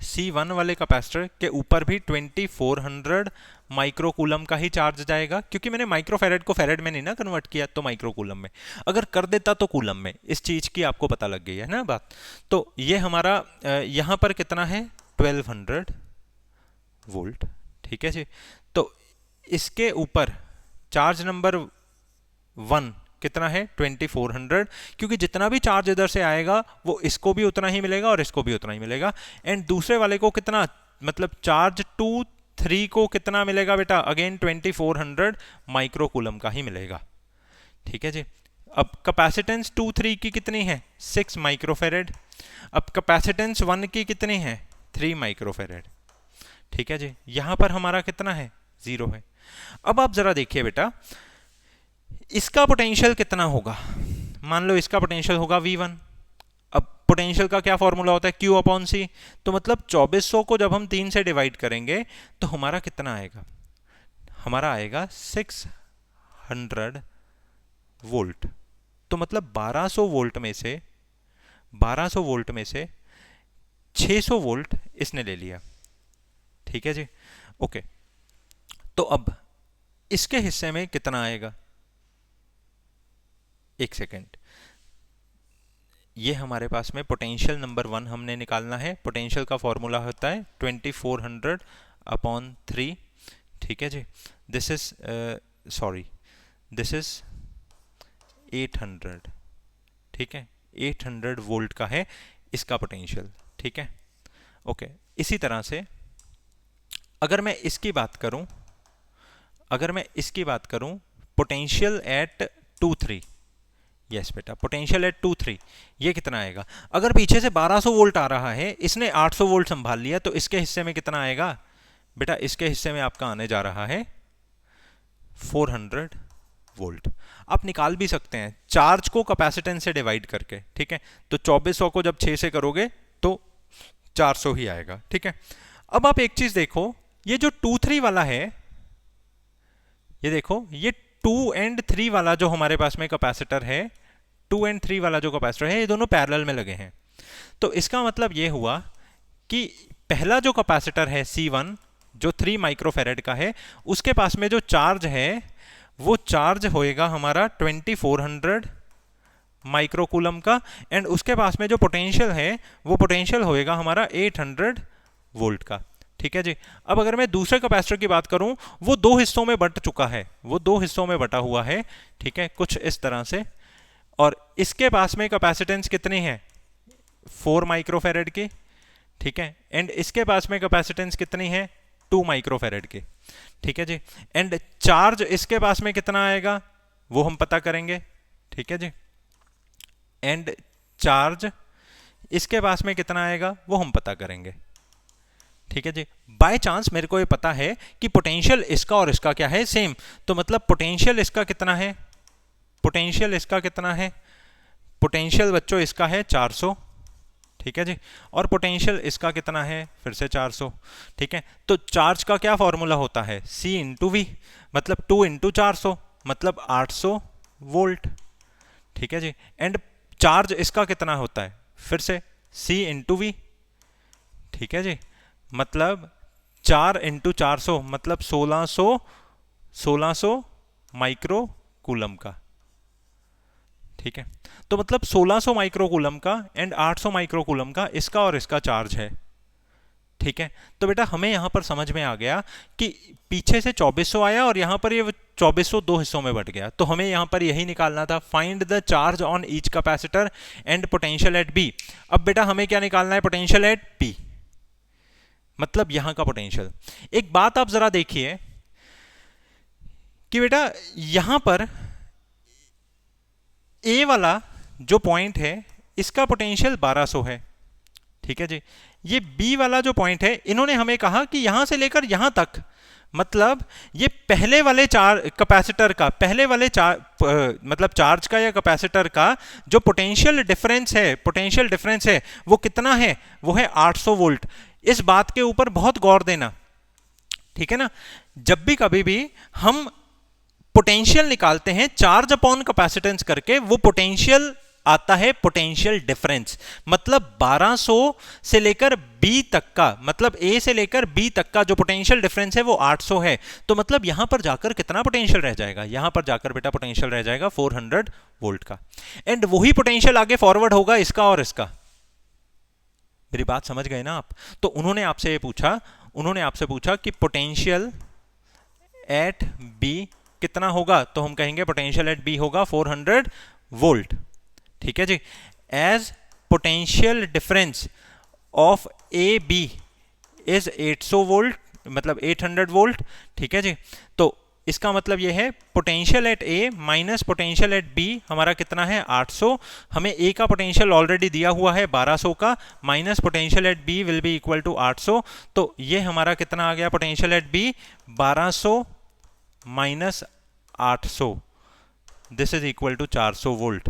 C1 वाले कैपेसिटर के ऊपर भी 2400 माइक्रोकूलम का ही चार्ज जाएगा, क्योंकि मैंने माइक्रोफैरेड को फैरेड में नहीं ना कन्वर्ट किया, तो माइक्रोकूलम में। अगर कर देता तो कूलम में। इस चीज की आपको पता लग गई है ना बात। तो ये हमारा यहां पर कितना है? 1200 वोल्ट। ठीक है जी। तो इसके ऊपर चार्ज नंबर 1 कितना है? 2400, क्योंकि जितना भी चार्ज इधर से आएगा वो इसको भी उतना ही मिलेगा और इसको भी उतना ही मिलेगा। एंड दूसरे वाले को कितना, मतलब चार्ज 2 3 को कितना मिलेगा बेटा? अगेन 2400 माइक्रोकूलम का ही मिलेगा। ठीक है जी। अब कैपेसिटेंस 2 3 की कितनी है? 6 माइक्रोफैरेड। अब कैपेसिटेंस 1 की कितनी है? 3 माइक्रोफैरेड। ठीक है जी। यहां पर हमारा कितना है? 0 है। अब आप जरा देखिए बेटा, इसका पोटेंशियल कितना होगा, मान लो इसका पोटेंशियल होगा V1। अब पोटेंशियल का क्या फॉर्मूला होता है, Q अपॉन C। तो मतलब 2400 को जब हम 3 से डिवाइड करेंगे तो हमारा कितना आएगा, हमारा आएगा 600 वोल्ट। तो मतलब 1200 वोल्ट में से 600 वोल्ट इसने ले लिया। ठीक है जी, ओके। तो अब इसके हिस्से में कितना आएगा, एक सेकेंड, ये हमारे पास में पोटेंशियल नंबर 1 हमने निकालना है। पोटेंशियल का फॉर्मूला होता है 2400 अपॉन 3। ठीक है जी, दिस इज दिस इज 800। ठीक है, 800 वोल्ट का है इसका पोटेंशियल। ठीक है, ओके। इसी तरह से अगर मैं इसकी बात करूं, पोटेंशियल एट 23, यस बेटा, पोटेंशियल एट 23, ये कितना आएगा। अगर पीछे से 1200 वोल्ट आ रहा है, इसने 800 वोल्ट संभाल लिया, तो इसके हिस्से में कितना आएगा बेटा, इसके हिस्से में आपका आने जा रहा है 400 वोल्ट। आप निकाल भी सकते हैं चार्ज को कैपेसिटेंस से डिवाइड करके। ठीक है, तो 2400 को जब 6 से करोगे तो 400 ही आएगा। ठीक है, अब आप एक चीज देखो, ये जो 2-3 वाला है, ये देखो, ये 2 और 3 वाला जो हमारे पास में कैपेसिटर है, 2 और 3 वाला जो कैपेसिटर है, ये दोनों पैरेलल में लगे हैं। तो इसका मतलब ये हुआ कि पहला जो कैपेसिटर है C1 जो 3 माइक्रोफेरेड का है, उसके पास में जो चार्ज है वो चार्ज होएगा हमारा 2400 माइक्रोकूलम का, एंड उसके पास में जो पोटेंशियल है वो पोटेंशियल होएगा हमारा 800 वोल्ट का। ठीक है जी, अब अगर मैं दूसरे कैपेसिटर की बात करूं, वो 2 हिस्सों में बट चुका है, वो 2 हिस्सों में बटा हुआ है। ठीक है, कुछ इस तरह से, और इसके पास में कैपेसिटेंस कितनी है, 4 माइक्रोफेरेड की। ठीक है, एंड इसके पास में कैपेसिटेंस कितनी है, 2 माइक्रोफेरेड की। ठीक है जी, एंड चार्ज इसके पास में कितना आएगा वो हम पता करेंगे। ठीक है जी, एंड चार्ज इसके पास में कितना आएगा वो हम पता करेंगे। ठीक है जी, बाय चांस मेरे को ये पता है कि पोटेंशियल इसका और इसका क्या है, सेम, तो मतलब पोटेंशियल इसका कितना है, पोटेंशियल बच्चों इसका है 400। ठीक है जी, और पोटेंशियल इसका कितना है, फिर से 400। ठीक है, तो चार्ज का क्या फॉर्मूला होता है, C इंटू V, मतलब 2 इंटू 400, मतलब 800 वोल्ट। ठीक है जी, एंड चार्ज इसका कितना होता है, फिर से C इंटू V। ठीक है जी, मतलब 4 इंटू 400, मतलब 1600 माइक्रो कूलम का। ठीक है, तो मतलब 1600 माइक्रो कूलम का एंड 800 माइक्रो कूलम का इसका और इसका चार्ज है। ठीक है, तो बेटा हमें यहां पर समझ में आ गया कि पीछे से 2400 आया और यहां पर ये 2400 2 हिस्सों में बट गया, तो हमें यहां पर यही निकालना था, find the charge on each capacitor and potential at B. अब बेटा हमें क्या निकालना है, पोटेंशियल एट पी, मतलब यहां का पोटेंशियल। एक बात आप जरा देखिए कि बेटा यहां पर ए वाला जो पॉइंट है इसका पोटेंशियल 1200 है। ठीक है जी, ये बी वाला जो पॉइंट है, इन्होंने हमें कहा कि यहां से लेकर यहां तक, मतलब ये पहले वाले कैपेसिटर का, मतलब चार्ज का या कैपेसिटर का जो पोटेंशियल डिफरेंस है वो कितना है, वो है 800 वोल्ट। इस बात के ऊपर बहुत गौर देना। ठीक है ना, जब भी कभी भी हम पोटेंशियल निकालते हैं चार्ज अपॉन कैपेसिटेंस करके, वो पोटेंशियल आता है पोटेंशियल डिफरेंस, मतलब 1200 से लेकर बी तक का, मतलब ए से लेकर बी तक का जो पोटेंशियल डिफरेंस है वो 800 है। तो मतलब यहां पर जाकर कितना पोटेंशियल रह जाएगा, यहां पर जाकर बेटा पोटेंशियल रह जाएगा 400 वोल्ट का, एंड वही पोटेंशियल आगे फॉरवर्ड होगा इसका और इसका। मेरी बात समझ गए ना आप। तो उन्होंने आपसे पूछा कि पोटेंशियल एट बी कितना होगा, तो हम कहेंगे पोटेंशियल एट बी होगा 400 वोल्ट। ठीक है जी, as potential difference of A B is 800 volt, मतलब 800 वोल्ट। ठीक है जी, तो इसका मतलब यह है potential at A minus potential at B हमारा कितना है 800। हमें ए का पोटेंशियल ऑलरेडी दिया हुआ है 1200 का, minus potential at B will be equal to 800। तो ये हमारा कितना आ गया, potential at B 1200 minus 800, this is equal to 400 volt.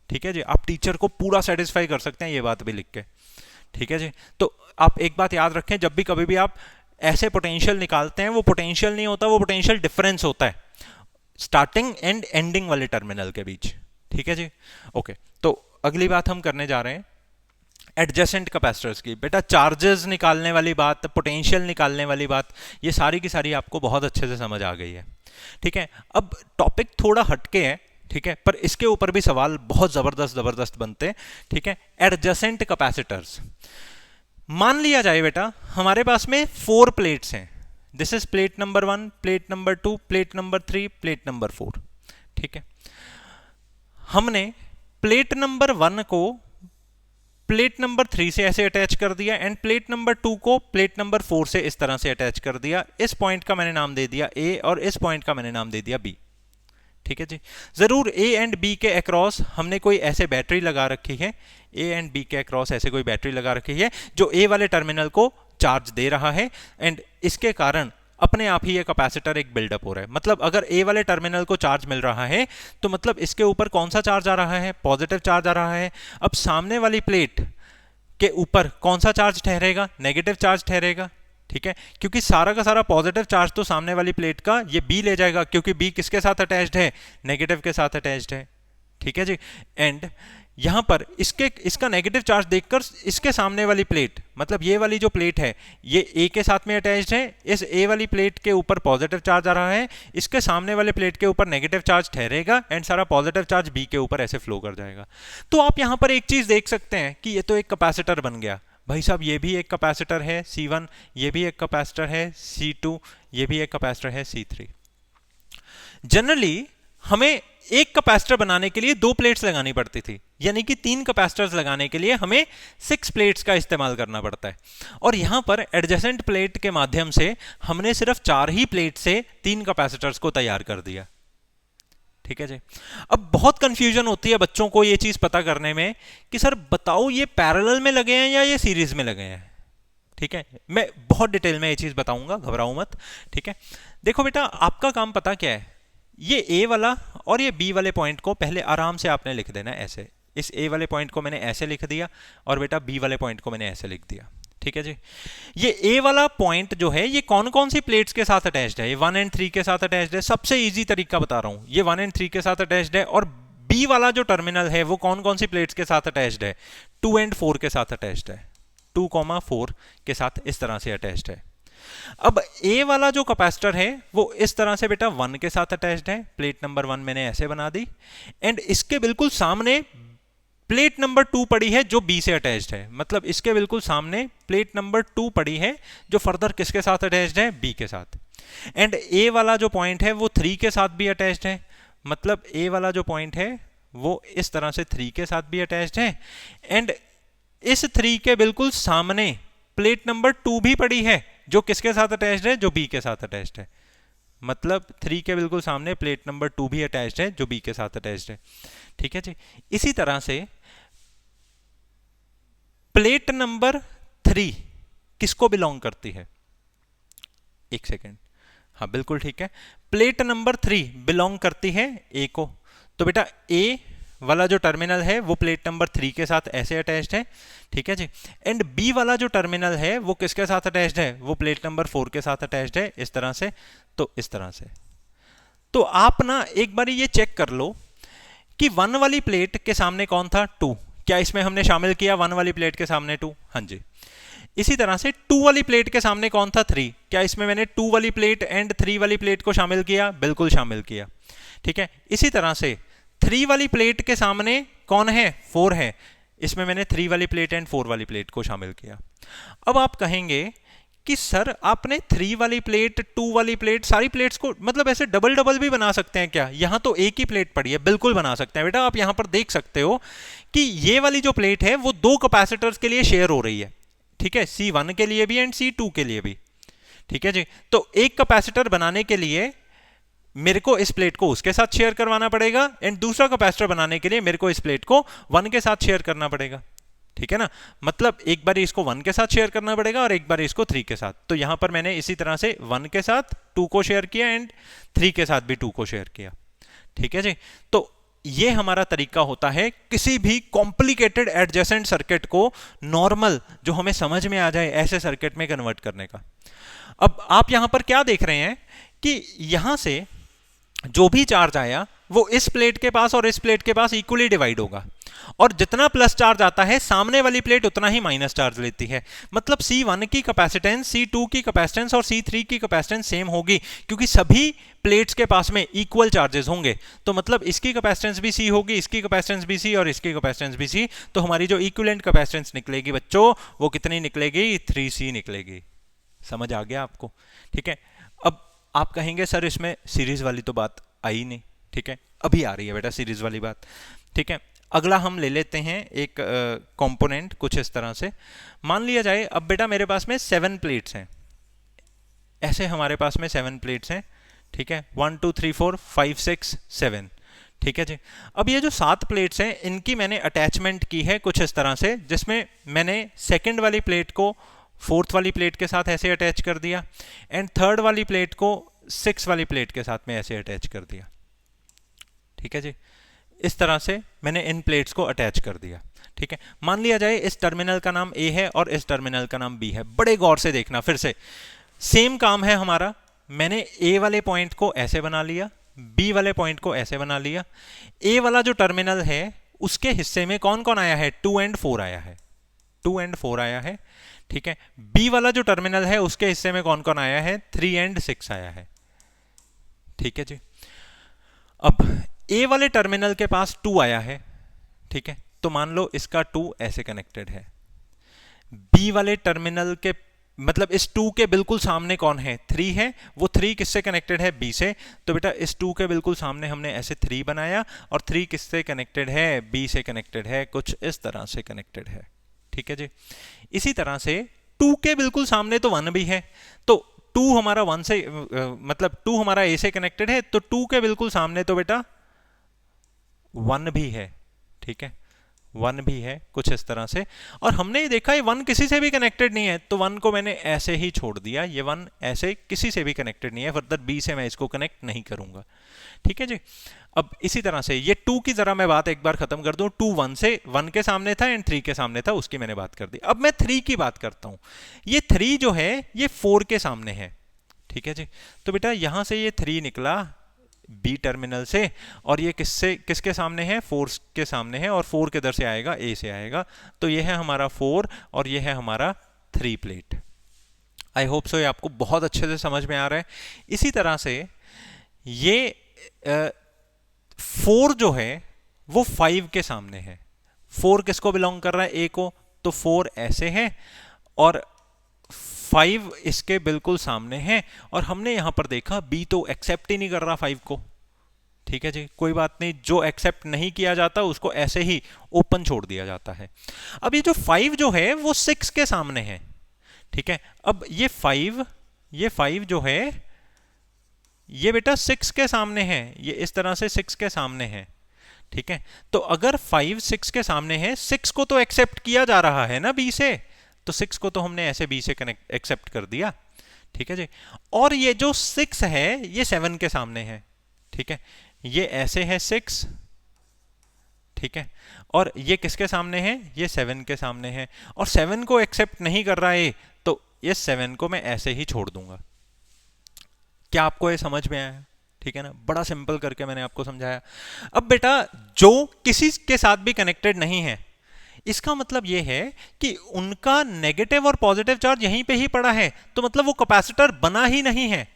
ठीक है जी, आप टीचर को पूरा सेटिस्फाई कर सकते हैं ये बात भी लिख के। ठीक है जी, तो आप एक बात याद रखें, जब भी कभी भी आप ऐसे पोटेंशियल निकालते हैं, वो पोटेंशियल नहीं होता, वो पोटेंशियल डिफरेंस होता है स्टार्टिंग एंड एंडिंग वाले टर्मिनल के बीच। ठीक है जी, ओके। तो अगली बात हम करने जा रहे हैं एडजेसेंट कैपेसिटर्स की। बेटा चार्जेस निकालने वाली बात, पोटेंशियल निकालने वाली बात, ये सारी की सारी आपको बहुत अच्छे से समझ आ गई है। ठीक है, अब टॉपिक थोड़ा हटके है, ठीक है, पर इसके ऊपर भी सवाल बहुत जबरदस्त बनते हैं। ठीक है, एडजेसेंट कैपेसिटर्स। मान लिया जाए बेटा हमारे पास में 4 प्लेट्स हैं। This is plate number 1, plate number 2, plate number 3, plate number 4। ठीक है, हमने प्लेट नंबर 1 को प्लेट नंबर 3 से ऐसे अटैच कर दिया एंड प्लेट नंबर 2 को प्लेट नंबर 4 से इस तरह से अटैच कर दिया। इस पॉइंट का मैंने नाम दे दिया ए और इस पॉइंट का मैंने नाम दे दिया बी। ठीक है जी, जरूर ए एंड बी के अक्रॉस हमने कोई ऐसे बैटरी लगा रखी है, ए एंड बी के अक्रॉस ऐसे कोई बैटरी लगा रखी है जो ए वाले टर्मिनल को चार्ज दे रहा है एंड इसके कारण अपने आप ही ये कैपेसिटर एक बिल्डअप हो रहा है। मतलब अगर ए वाले टर्मिनल को चार्ज मिल रहा है तो मतलब इसके ऊपर कौन सा चार्ज आ रहा है, पॉजिटिव चार्ज आ रहा है। अब सामने वाली प्लेट के ऊपर कौन सा चार्ज ठहरेगा, नेगेटिव चार्ज ठहरेगा। ठीक है, क्योंकि सारा का सारा पॉजिटिव चार्ज तो सामने वाली प्लेट का ये बी ले जाएगा, क्योंकि बी किसके साथ अटैच्ड है, नेगेटिव के साथ अटैच्ड है। ठीक है जी, एंड यहां पर इसका नेगेटिव चार्ज देखकर इसके सामने वाली प्लेट, मतलब ये वाली जो प्लेट है ये ए के साथ में अटैच्ड है, इस ए वाली प्लेट के ऊपर पॉजिटिव चार्ज आ रहा है, इसके सामने वाले प्लेट के ऊपर नेगेटिव चार्ज ठहरेगा एंड सारा पॉजिटिव चार्ज बी के ऊपर ऐसे फ्लो कर जाएगा। तो आप यहां पर एक चीज देख सकते हैं कि ये तो एक कैपेसिटर बन गया। भाई साहब ये भी एक कैपेसिटर है C1, ये भी एक कैपेसिटर है C2, ये भी एक कैपेसिटर है C3। जनरली हमें एक कैपेसिटर बनाने के लिए 2 प्लेट्स लगानी पड़ती थी, यानी कि 3 कैपेसिटर्स लगाने के लिए हमें 6 प्लेट्स का इस्तेमाल करना पड़ता है। और यहां पर एडजेसेंट प्लेट के माध्यम से हमने सिर्फ 4 ही प्लेट से 3 कैपेसिटर्स को तैयार कर दिया। ठीक है जी, अब बहुत कंफ्यूजन होती है बच्चों को ये चीज पता करने में कि सर बताओ ये पैरेलल में लगे हैं या ये सीरीज में लगे हैं। ठीक है, मैं बहुत डिटेल में ये चीज बताऊंगा, घबराओ मत। ठीक है, देखो बेटा आपका काम पता क्या है, ये ए वाला और ये बी वाले पॉइंट को पहले आराम से आपने लिख देना ऐसे। इस ए वाले पॉइंट को मैंने ऐसे लिख दिया और बेटा बी वाले पॉइंट को मैंने ऐसे लिख दिया। ठीक है जी, ये ए वाला पॉइंट जो है ये कौन कौन सी प्लेट्स के साथ अटैच्ड है, ये 1 एंड 3 के साथ अटैच्ड है। सबसे इजी तरीका बता रहा हूं, ये 1 एंड 3 के साथ अटैच्ड है। और बी वाला जो टर्मिनल है वो कौन कौन सी प्लेट्स के साथ अटैच्ड है, 2 एंड 4 के साथ अटैच्ड है, 2,4 के साथ इस तरह से अटैच्ड है। अब ए वाला जो कैपेसिटर है वो इस तरह से बेटा 1 के साथ अटैच्ड है, प्लेट नंबर 1 मैंने ऐसे बना दी एंड इसके बिल्कुल सामने प्लेट नंबर 2 पड़ी है जो बी से अटैच्ड है। मतलब इसके बिल्कुल सामने प्लेट नंबर 2 पड़ी है जो फर्दर किसके साथ अटैच्ड है, बी के साथ। एंड ए वाला जो पॉइंट है वो 3 के साथ भी अटैच्ड है। मतलब ए वाला जो पॉइंट है वो इस तरह से 3 के साथ भी अटैच्ड है एंड इस 3 के बिल्कुल सामने प्लेट नंबर 2 भी पड़ी है जो किसके साथ अटैच्ड है, जो बी के साथ अटैच्ड है। मतलब 3 के बिल्कुल सामने प्लेट नंबर 2 भी अटैच्ड है जो बी के साथ अटैच्ड है। ठीक है जी, इसी तरह से प्लेट नंबर 3 किसको बिलोंग करती है, एक सेकेंड, हाँ बिल्कुल ठीक है, प्लेट नंबर 3 बिलोंग करती है ए को। तो बेटा ए वाला जो टर्मिनल है वो प्लेट नंबर 3 के साथ ऐसे अटैच्ड है। ठीक है जी, एंड बी वाला जो टर्मिनल है वो किसके साथ अटैच्ड है, वो प्लेट नंबर 4 के साथ अटैच्ड है, इस तरह से। तो इस तरह से तो आप ना एक बार ये चेक कर लो कि 1 वाली प्लेट के सामने कौन था, 2। क्या इसमें हमने शामिल किया 1 वाली प्लेट के सामने 2, हाँ जी। इसी तरह से 2 वाली प्लेट के सामने कौन था, 3। क्या इसमें मैंने 2 वाली प्लेट एंड 3 वाली प्लेट को शामिल किया, बिल्कुल शामिल किया। ठीक है, इसी तरह से 3 वाली प्लेट के सामने कौन है, 4 है, इसमें मैंने 3 वाली प्लेट एंड 4 वाली प्लेट को शामिल किया। अब आप कहेंगे कि सर आपने 3 वाली प्लेट, 2 वाली प्लेट, सारी प्लेट्स को मतलब ऐसे डबल डबल भी बना सकते हैं क्या, यहां तो एक ही प्लेट पड़ी है, बिल्कुल बना सकते हैं बेटा। आप यहां पर देख सकते हो कि ये वाली जो प्लेट है वो 2 कैपेसिटर्स के लिए शेयर हो रही है। ठीक है, C1 के लिए भी एंड C2 के लिए भी। ठीक है जी, तो एक कैपेसिटर बनाने के लिए मेरे को इस प्लेट को उसके साथ शेयर करवाना पड़ेगा एंड दूसरा कैपेसिटर बनाने के लिए मेरे को इस प्लेट को 1 के साथ शेयर करना पड़ेगा। ठीक है ना, मतलब एक बार इसको 1 के साथ शेयर करना पड़ेगा और एक बार इसको 3 के साथ। तो यहां पर मैंने इसी तरह से 1 के साथ 2 को शेयर किया एंड 3 के साथ भी 2 को शेयर किया। ठीक है जी। तो ये हमारा तरीका होता है किसी भी कॉम्प्लिकेटेड एडजेसेंट सर्किट को नॉर्मल जो हमें समझ में आ जाए ऐसे सर्किट में कन्वर्ट करने का। अब आप यहां पर क्या देख रहे हैं कि यहां से जो भी चार्ज आया वो इस प्लेट के पास और इस प्लेट के पास इक्वली डिवाइड होगा, और जितना प्लस चार्ज आता है सामने वाली प्लेट उतना ही माइनस चार्ज लेती है। मतलब C1 की कैपेसिटेंस, C2 की कैपेसिटेंस और C3 की कैपेसिटेंस सेम होगी, क्योंकि सभी प्लेट्स के पास में इक्वल चार्जेस होंगे। तो मतलब इसकी कैपेसिटेंस भी C होगी, इसकी कैपेसिटेंस भी C और इसकी कैपेसिटेंस भी C। तो हमारी जो इक्विवेलेंट कैपेसिटेंस निकलेगी बच्चों, वो कितनी निकलेगी? 3C निकलेगी। समझ आ गया आपको? ठीक है। अब आप कहेंगे सर इसमें सीरीज वाली तो बात आई नहीं। ठीक है, अभी आ रही है बेटा सीरीज वाली बात। ठीक है, अगला हम ले लेते हैं एक कंपोनेंट कुछ इस तरह से। मान लिया जाए अब बेटा मेरे पास में 7 प्लेट्स हैं, ऐसे हमारे पास में 7 प्लेट्स हैं। ठीक है, 1 2 3 4 5 6 7। ठीक है जी। अब ये जो 7 प्लेट्स हैं इनकी मैंने अटैचमेंट की है कुछ इस तरह से, जिसमें मैंने सेकेंड वाली प्लेट को फोर्थ वाली प्लेट के साथ ऐसे अटैच कर दिया, एंड थर्ड वाली प्लेट को 6 वाली प्लेट के साथ में ऐसे अटैच कर दिया। ठीक है जी, इस तरह से मैंने इन प्लेट्स को अटैच कर दिया। ठीक है, मान लिया जाए इस टर्मिनल का नाम A है और इस टर्मिनल का नाम B है। बड़े गौर से देखना, फिर से सेम काम है हमारा। मैंने A वाले पॉइंट को ऐसे बना लिया, B वाले पॉइंट को ऐसे बना लिया। A वाला जो टर्मिनल है उसके हिस्से में कौन कौन आया है? 2 और 4 आया है, 2 और 4 आया है। ठीक है, B वाला जो टर्मिनल है उसके हिस्से में कौन कौन आया है? 3 और 6 आया है। ठीक है जी। अब A वाले टर्मिनल के पास 2 आया है। ठीक है, तो मान लो इसका 2 ऐसे कनेक्टेड है। B वाले टर्मिनल के मतलब इस 2 के बिल्कुल सामने कौन है? 3 है। वो 3 किससे कनेक्टेड है? B से। तो बेटा इस 2 के बिल्कुल सामने हमने ऐसे 3 बनाया, और 3 किससे कनेक्टेड है? B से कनेक्टेड है, कुछ इस तरह से कनेक्टेड है। ठीक है जी। इसी तरह से 2 के बिल्कुल सामने तो 1 भी है, तो 2 हमारा 1 से मतलब 2 हमारा A से कनेक्टेड है, तो 2 के बिल्कुल सामने तो बेटा 1 भी है। ठीक है, 1 भी है कुछ इस तरह से। और हमने ये देखा ये 1 किसी से भी कनेक्टेड नहीं है, तो 1 को मैंने ऐसे ही छोड़ दिया। ये 1 ऐसे किसी से भी कनेक्टेड नहीं है, फर्दर B से मैं इसको कनेक्ट नहीं करूंगा। ठीक है जी। अब इसी तरह से ये 2 की जरा मैं बात एक बार खत्म कर दूं। 2 1 के सामने था एंड 3 के सामने था, उसकी मैंने बात कर दी। अब मैं 3 की बात करता हूं। ये 3 जो है ये 4 के सामने है। ठीक है जी। तो बेटा यहां से ये 3 निकला B टर्मिनल से, और ये किसके सामने है? 4 के सामने है, और 4 किधर से आएगा? A से आएगा। तो ये है हमारा 4 और ये है हमारा 3 प्लेट। आई होप सो ये आपको बहुत अच्छे से समझ में आ रहा है। इसी तरह से ये 4 जो है वो 5 के सामने है। 4 किसको बिलोंग कर रहा है? A को। तो 4 ऐसे है और 5 इसके बिल्कुल सामने है, और हमने यहां पर देखा B तो एक्सेप्ट ही नहीं कर रहा 5 को। ठीक है जी, कोई बात नहीं, जो एक्सेप्ट नहीं किया जाता उसको ऐसे ही ओपन छोड़ दिया जाता है। अब ये जो 5 जो है वो 6 के सामने है। ठीक है, अब ये 5 जो है ये बेटा 6 के सामने है, ये इस तरह से 6 के सामने है। ठीक है, तो अगर 5 6 के सामने है, 6 को तो एक्सेप्ट किया जा रहा है ना B से, तो 6 को तो हमने ऐसे B से कनेक्ट एक्सेप्ट कर दिया। ठीक है जी। और ये जो 6 है ये 7 के सामने है। ठीक है, ये ऐसे है 6। ठीक है, और ये किसके सामने है? ये 7 के सामने है, और 7 को एक्सेप्ट नहीं कर रहा है, तो ये 7 को मैं ऐसे ही छोड़ दूंगा। क्या आपको ये समझ में आया? ठीक है ना, बड़ा सिंपल करके मैंने आपको समझाया। अब बेटा जो किसी के साथ भी कनेक्टेड नहीं है, इसका मतलब यह है कि उनका नेगेटिव और पॉजिटिव चार्ज यहीं पे ही पड़ा है, तो मतलब वो कैपेसिटर बना ही नहीं है।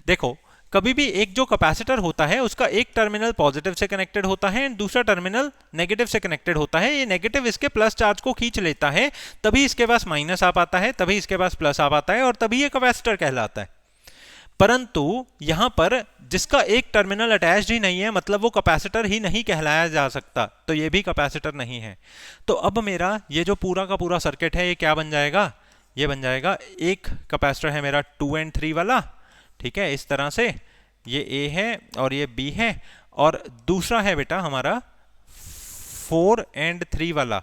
देखो कभी भी एक जो कैपेसिटर होता है उसका एक टर्मिनल पॉजिटिव से कनेक्टेड होता है एंड दूसरा टर्मिनल नेगेटिव से कनेक्टेड होता है। ये नेगेटिव इसके प्लस चार्ज को खींच लेता है, तभी इसके पास माइनस आ पाता है, तभी इसके पास प्लस आ पाता है, और तभी ये कैपेसिटर कहलाता है। परंतु यहां पर जिसका एक टर्मिनल अटैच्ड ही नहीं है, मतलब वो कैपेसिटर ही नहीं कहलाया जा सकता, तो ये भी कैपेसिटर नहीं है। तो अब मेरा ये जो पूरा का पूरा सर्किट है ये क्या बन जाएगा? ये बन जाएगा, एक कैपेसिटर है मेरा 2 और 3 वाला। ठीक है, इस तरह से ये A है और ये B है, और दूसरा है बेटा हमारा 4 और 3 वाला।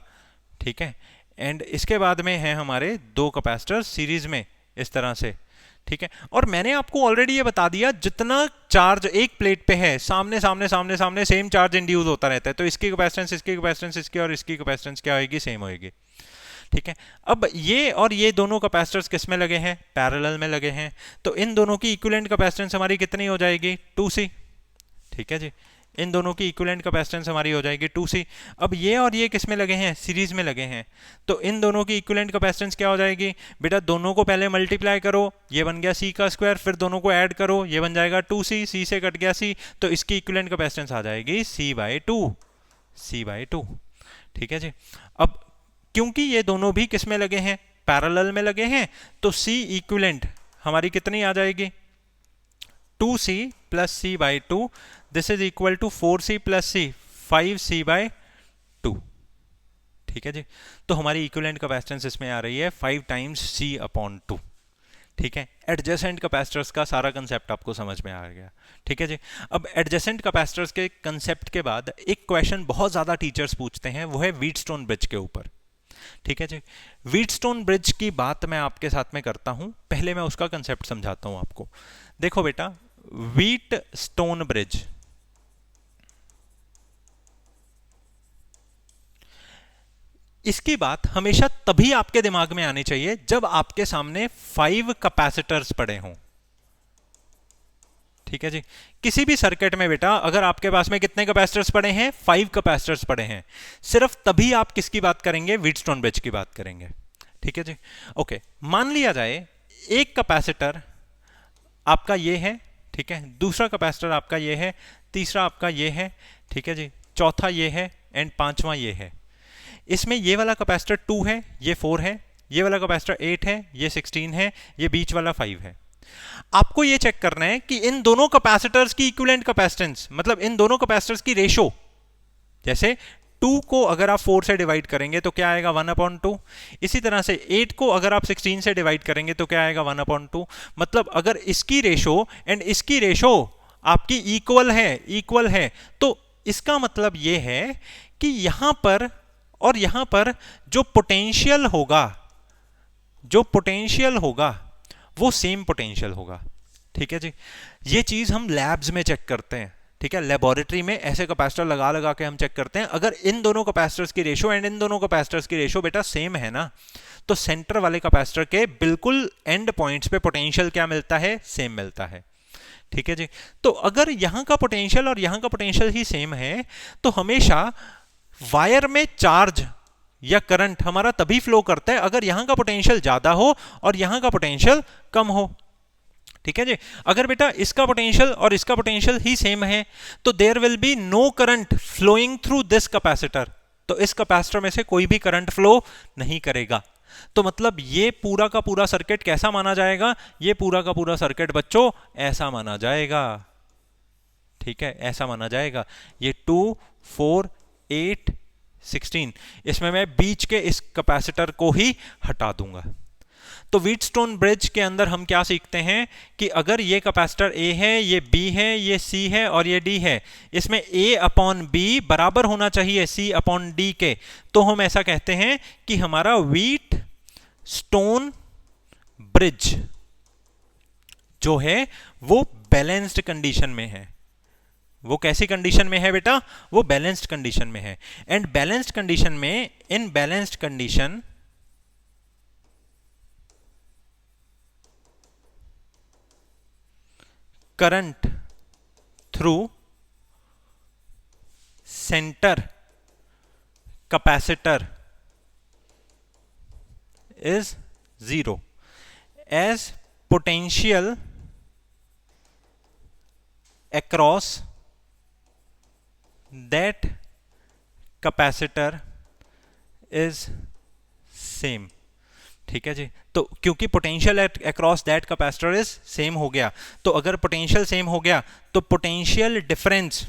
ठीक है, एंड इसके बाद में है हमारे 2 कैपेसिटर सीरीज में इस तरह से। ठीक है। और मैंने आपको ऑलरेडी ये बता दिया, जितना चार्ज एक प्लेट पे है सामने सामने सामने सामने सेम चार्ज इंड्यूस होता रहता है, तो इसकी कैपेसिटेंस, इसकी कैपेसिटेंस, इसकी और इसकी कैपेसिटेंस क्या होगी, सेम होगी। ठीक है। अब ये और ये दोनों कैपेसिटर्स किस में लगे हैं, पैरेलल में लगे हैं, तो इन दोनों की इक्विवेलेंट कैपेसिटेंस हमारी कितनी हो जाएगी, 2C। ठीक है जी, इन दोनों की इक्विवेलेंट कैपेसिटेंस हमारी हो जाएगी 2C। अब ये और ये किस में लगे हैं, सीरीज में लगे हैं, तो इन दोनों की इक्विवेलेंट कैपेसिटेंस क्या हो जाएगी बेटा, दोनों को पहले मल्टीप्लाई करो, ये बन गया C का स्क्वायर, फिर दोनों को ऐड करो, ये बन जाएगा 2C, C से कट गया C, तो इसकी इक्विवेलेंट कैपेसिटेंस आ जाएगी C/2, C/2। ठीक है जी। अब क्योंकि ये दोनों भी किस में लगे हैं, पैरेलल में लगे हैं, तो C इक्विवेलेंट हमारी कितनी आ जाएगी, 2C plus C/2, this is equal to 4C plus C, 5C/2। ठीक है जी। तो हमारी इक्विवेलेंट कैपेसिटेंस इसमें आ रही है 5 टाइम्स C/2। ठीक है। एडजेसेंट कैपेसिटर्स का सारा कंसेप्ट आपको समझ में आ गया। ठीक है जी। अब एडजेसेंट कैपेसिटर्स के कंसेप्ट के बाद एक क्वेश्चन बहुत ज्यादा टीचर्स पूछते हैं, वो है व्हीटस्टोन ब्रिज के ऊपर। ठीक है जी। व्हीटस्टोन ब्रिज की बात मैं आपके साथ में करता हूं, पहले मैं उसका कंसेप्ट समझाता हूं आपको। देखो बेटा, व्हीटस्टोन ब्रिज, इसकी बात हमेशा तभी आपके दिमाग में आनी चाहिए जब आपके सामने 5 कैपेसिटर्स पड़े हों। ठीक है जी। किसी भी सर्किट में बेटा अगर आपके पास में कितने कैपेसिटर्स पड़े हैं, 5 कैपेसिटर्स पड़े हैं, सिर्फ तभी आप किसकी बात करेंगे, व्हीटस्टोन ब्रिज की बात करेंगे। ठीक है जी। ओके, मान लिया जाए एक कैपेसिटर आपका ये है, ठीक है, दूसरा कैपेसिटर आपका ये है, तीसरा आपका ये है, ठीक है जी, चौथा ये है एंड पांचवा ये है। इसमें ये वाला कैपेसिटर 2 है, ये 4 है, ये वाला कैपेसिटर 8 है, ये 16 है, ये बीच वाला 5 है। आपको ये चेक करना है कि इन दोनों कैपेसिटर्स की इक्विवेलेंट कैपेसिटेंस, मतलब इन दोनों कैपेसिटर्स की रेशो, जैसे 2 को अगर आप 4 से डिवाइड करेंगे तो क्या आएगा, 1/2। इसी तरह से 8 को अगर आप 16 से डिवाइड करेंगे तो क्या आएगा, 1/2। मतलब अगर इसकी रेशो एंड इसकी रेशो आपकी इक्वल है, तो इसका मतलब ये है कि यहां पर और यहां पर जो पोटेंशियल होगा वो सेम पोटेंशियल होगा। ठीक है जी। ये चीज हम लैब्स में चेक करते हैं। ठीक है, लेबोरेटरी में ऐसे कैपेसिटर लगा लगा के हम चेक करते हैं। अगर इन दोनों कैपेसिटर्स की रेशो एंड इन दोनों कैपेसिटर्स की रेशो बेटा सेम है ना, तो सेंटर वाले कैपेसिटर के बिल्कुल एंड पॉइंट्स पे पोटेंशियल क्या मिलता है, सेम मिलता है। ठीक है जी। तो अगर यहां का पोटेंशियल और यहां का पोटेंशियल ही सेम है, तो हमेशा वायर में चार्ज या करंट हमारा तभी फ्लो करता है अगर यहां का पोटेंशियल ज्यादा हो और यहां का पोटेंशियल कम हो। ठीक है जी। अगर बेटा इसका पोटेंशियल और इसका पोटेंशियल ही सेम है, तो there will be no current flowing through this capacitor, तो इस कैपेसिटर में से कोई भी करंट फ्लो नहीं करेगा। तो मतलब ये पूरा का पूरा सर्किट कैसा माना जाएगा, ये पूरा का पूरा सर्किट बच्चों ऐसा माना जाएगा। ठीक है, ऐसा माना जाएगा। ये 2, 4, 8, 16, इसमें मैं बीच के इस कैपेसिटर को ही हटा दूंगा। तो व्हीटस्टोन ब्रिज के अंदर हम क्या सीखते हैं कि अगर ये कैपेसिटर A है, ये B है, ये C है और ये D है, इसमें A/B बराबर होना चाहिए C/D के, तो हम ऐसा कहते हैं कि हमारा व्हीटस्टोन ब्रिज जो है वो बैलेंस्ड कंडीशन में है। वो कैसी कंडीशन में है बेटा, वो बैलेंस्ड कंडीशन में है। एंड बैलेंस्ड कंडीशन में, in balanced condition current through centre capacitor is 0 as potential across that capacitor is same। ठीक है जी। तो क्योंकि potential across that capacitor is same हो गया, तो अगर पोटेंशियल सेम हो गया तो पोटेंशियल डिफरेंस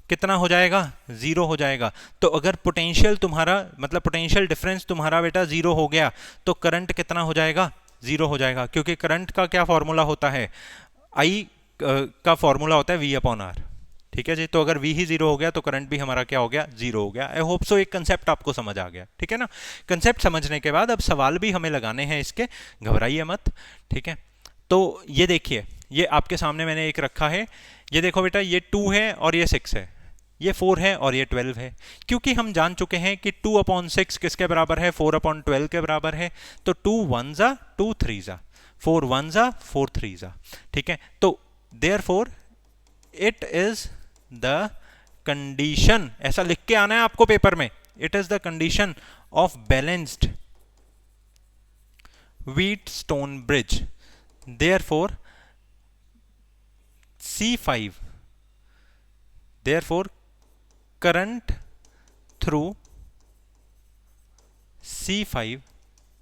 कितना हो जाएगा, 0 हो जाएगा। तो अगर पोटेंशियल तुम्हारा, मतलब पोटेंशियल डिफरेंस तुम्हारा बेटा 0 हो गया, तो करंट कितना हो जाएगा, 0 हो जाएगा। क्योंकि करंट का क्या फॉर्मूला होता है, I का फॉर्मूला होता है V/R। ठीक है जी। तो अगर V ही 0 हो गया तो करंट भी हमारा क्या हो गया, 0 हो गया। आई होप सो एक कंसेप्ट आपको समझ आ गया। ठीक है ना। कंसेप्ट समझने के बाद अब सवाल भी हमें लगाने हैं इसके, घबराइए मत। ठीक है। तो ये देखिए, ये आपके सामने मैंने एक रखा है, ये देखो बेटा, ये 2 है और ये 6 है, ये 4 है और ये 12 है। क्योंकि हम जान चुके हैं कि 2/6 किसके बराबर है, 4/12 के बराबर है। तो 2 1 जा 2 3 जा, 4 1 जा 4 3 जा, ठीक है। तो therefore it is the condition, ऐसा लिख के आना है आपको पेपर में, it is the condition of balanced Wheatstone bridge, therefore C5, therefore current through C5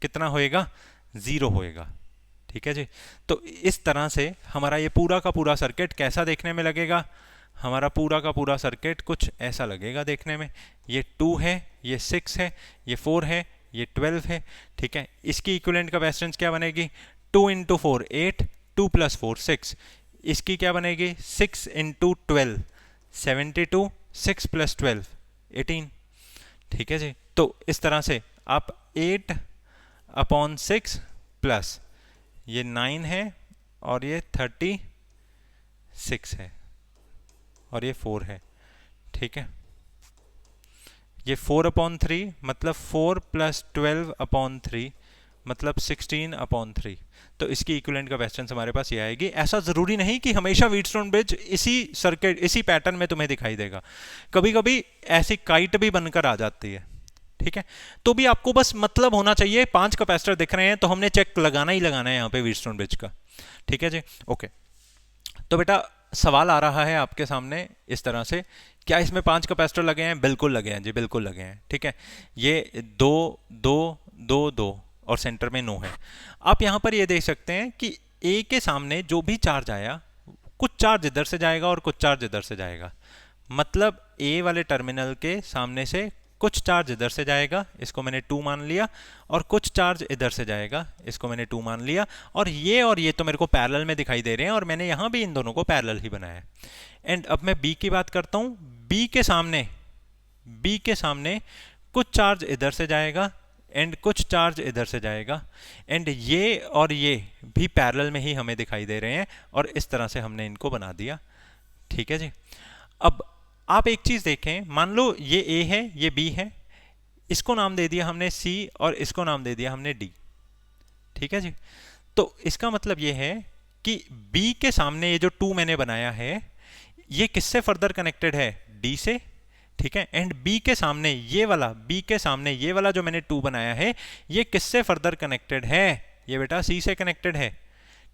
कितना होएगा, 0 होएगा, ठीक है जी। तो इस तरह से हमारा ये पूरा का पूरा सर्किट कैसा देखने में लगेगा, हमारा पूरा का पूरा सर्किट कुछ ऐसा लगेगा देखने में। ये 2 है, ये 6 है, ये 4 है, ये 12 है, ठीक है। इसकी इक्विवेलेंट कैपेसिटेंस क्या बनेगी, 2 × 4 8, 2 + 4 6। इसकी क्या बनेगी, 6 × 12 72, 6 + 12 18, ठीक है जी। तो इस तरह से आप 8/6 प्लस ये 9 है और ये 36 है और ये 4 है, ठीक है। ये 4/3 मतलब 4 + 12/3 मतलब 16/3। तो इसकी इक्विवेलेंट कैपेसिटेंस हमारे पास ये आएगी। ऐसा जरूरी नहीं कि हमेशा व्हीटस्टोन ब्रिज इसी सर्किट इसी पैटर्न में तुम्हें दिखाई देगा, कभी कभी ऐसी काइट भी बनकर आ जाती है, ठीक है। तो भी आपको बस मतलब होना चाहिए, 5 कैपेसिटर दिख रहे हैं तो हमने चेक लगाना ही लगाना है यहाँ पे व्हीटस्टोन ब्रिज का, ठीक है जी। ओके, तो बेटा सवाल आ रहा है आपके सामने इस तरह से, क्या इसमें 5 कैपेसिटर लगे हैं, बिल्कुल लगे हैं जी, बिल्कुल लगे हैं, ठीक है। ये 2 2 2 2 और सेंटर में 9 है। आप यहां पर ये देख सकते हैं कि ए के सामने जो भी चार्ज आया, कुछ चार्ज इधर से जाएगा और कुछ चार्ज इधर से जाएगा, मतलब ए वाले टर्मिनल के सामने से कुछ चार्ज इधर से जाएगा, इसको मैंने 2 मान लिया, और कुछ चार्ज इधर से जाएगा, इसको मैंने 2 मान लिया, और ये तो मेरे को पैरेलल में दिखाई दे रहे हैं और मैंने यहां भी इन दोनों को पैरेलल ही बनाया है। एंड अब मैं बी की बात करता हूं, बी के सामने कुछ चार्ज इधर से जाएगा एंड कुछ चार्ज इधर से जाएगा, एंड ये और ये भी पैरेलल में ही हमें दिखाई दे रहे हैं और इस तरह से हमने इनको बना दिया, ठीक है जी। अब आप एक चीज देखें, मान लो ये ए है, ये बी है, इसको नाम दे दिया हमने सी और इसको नाम दे दिया हमने डी, ठीक है जी। तो इसका मतलब ये है कि बी के सामने ये जो 2 मैंने बनाया है ये किससे फर्दर कनेक्टेड है, डी से, ठीक है। एंड बी के सामने ये वाला जो मैंने 2 बनाया है ये किससे फर्दर कनेक्टेड है, ये बेटा सी से कनेक्टेड है,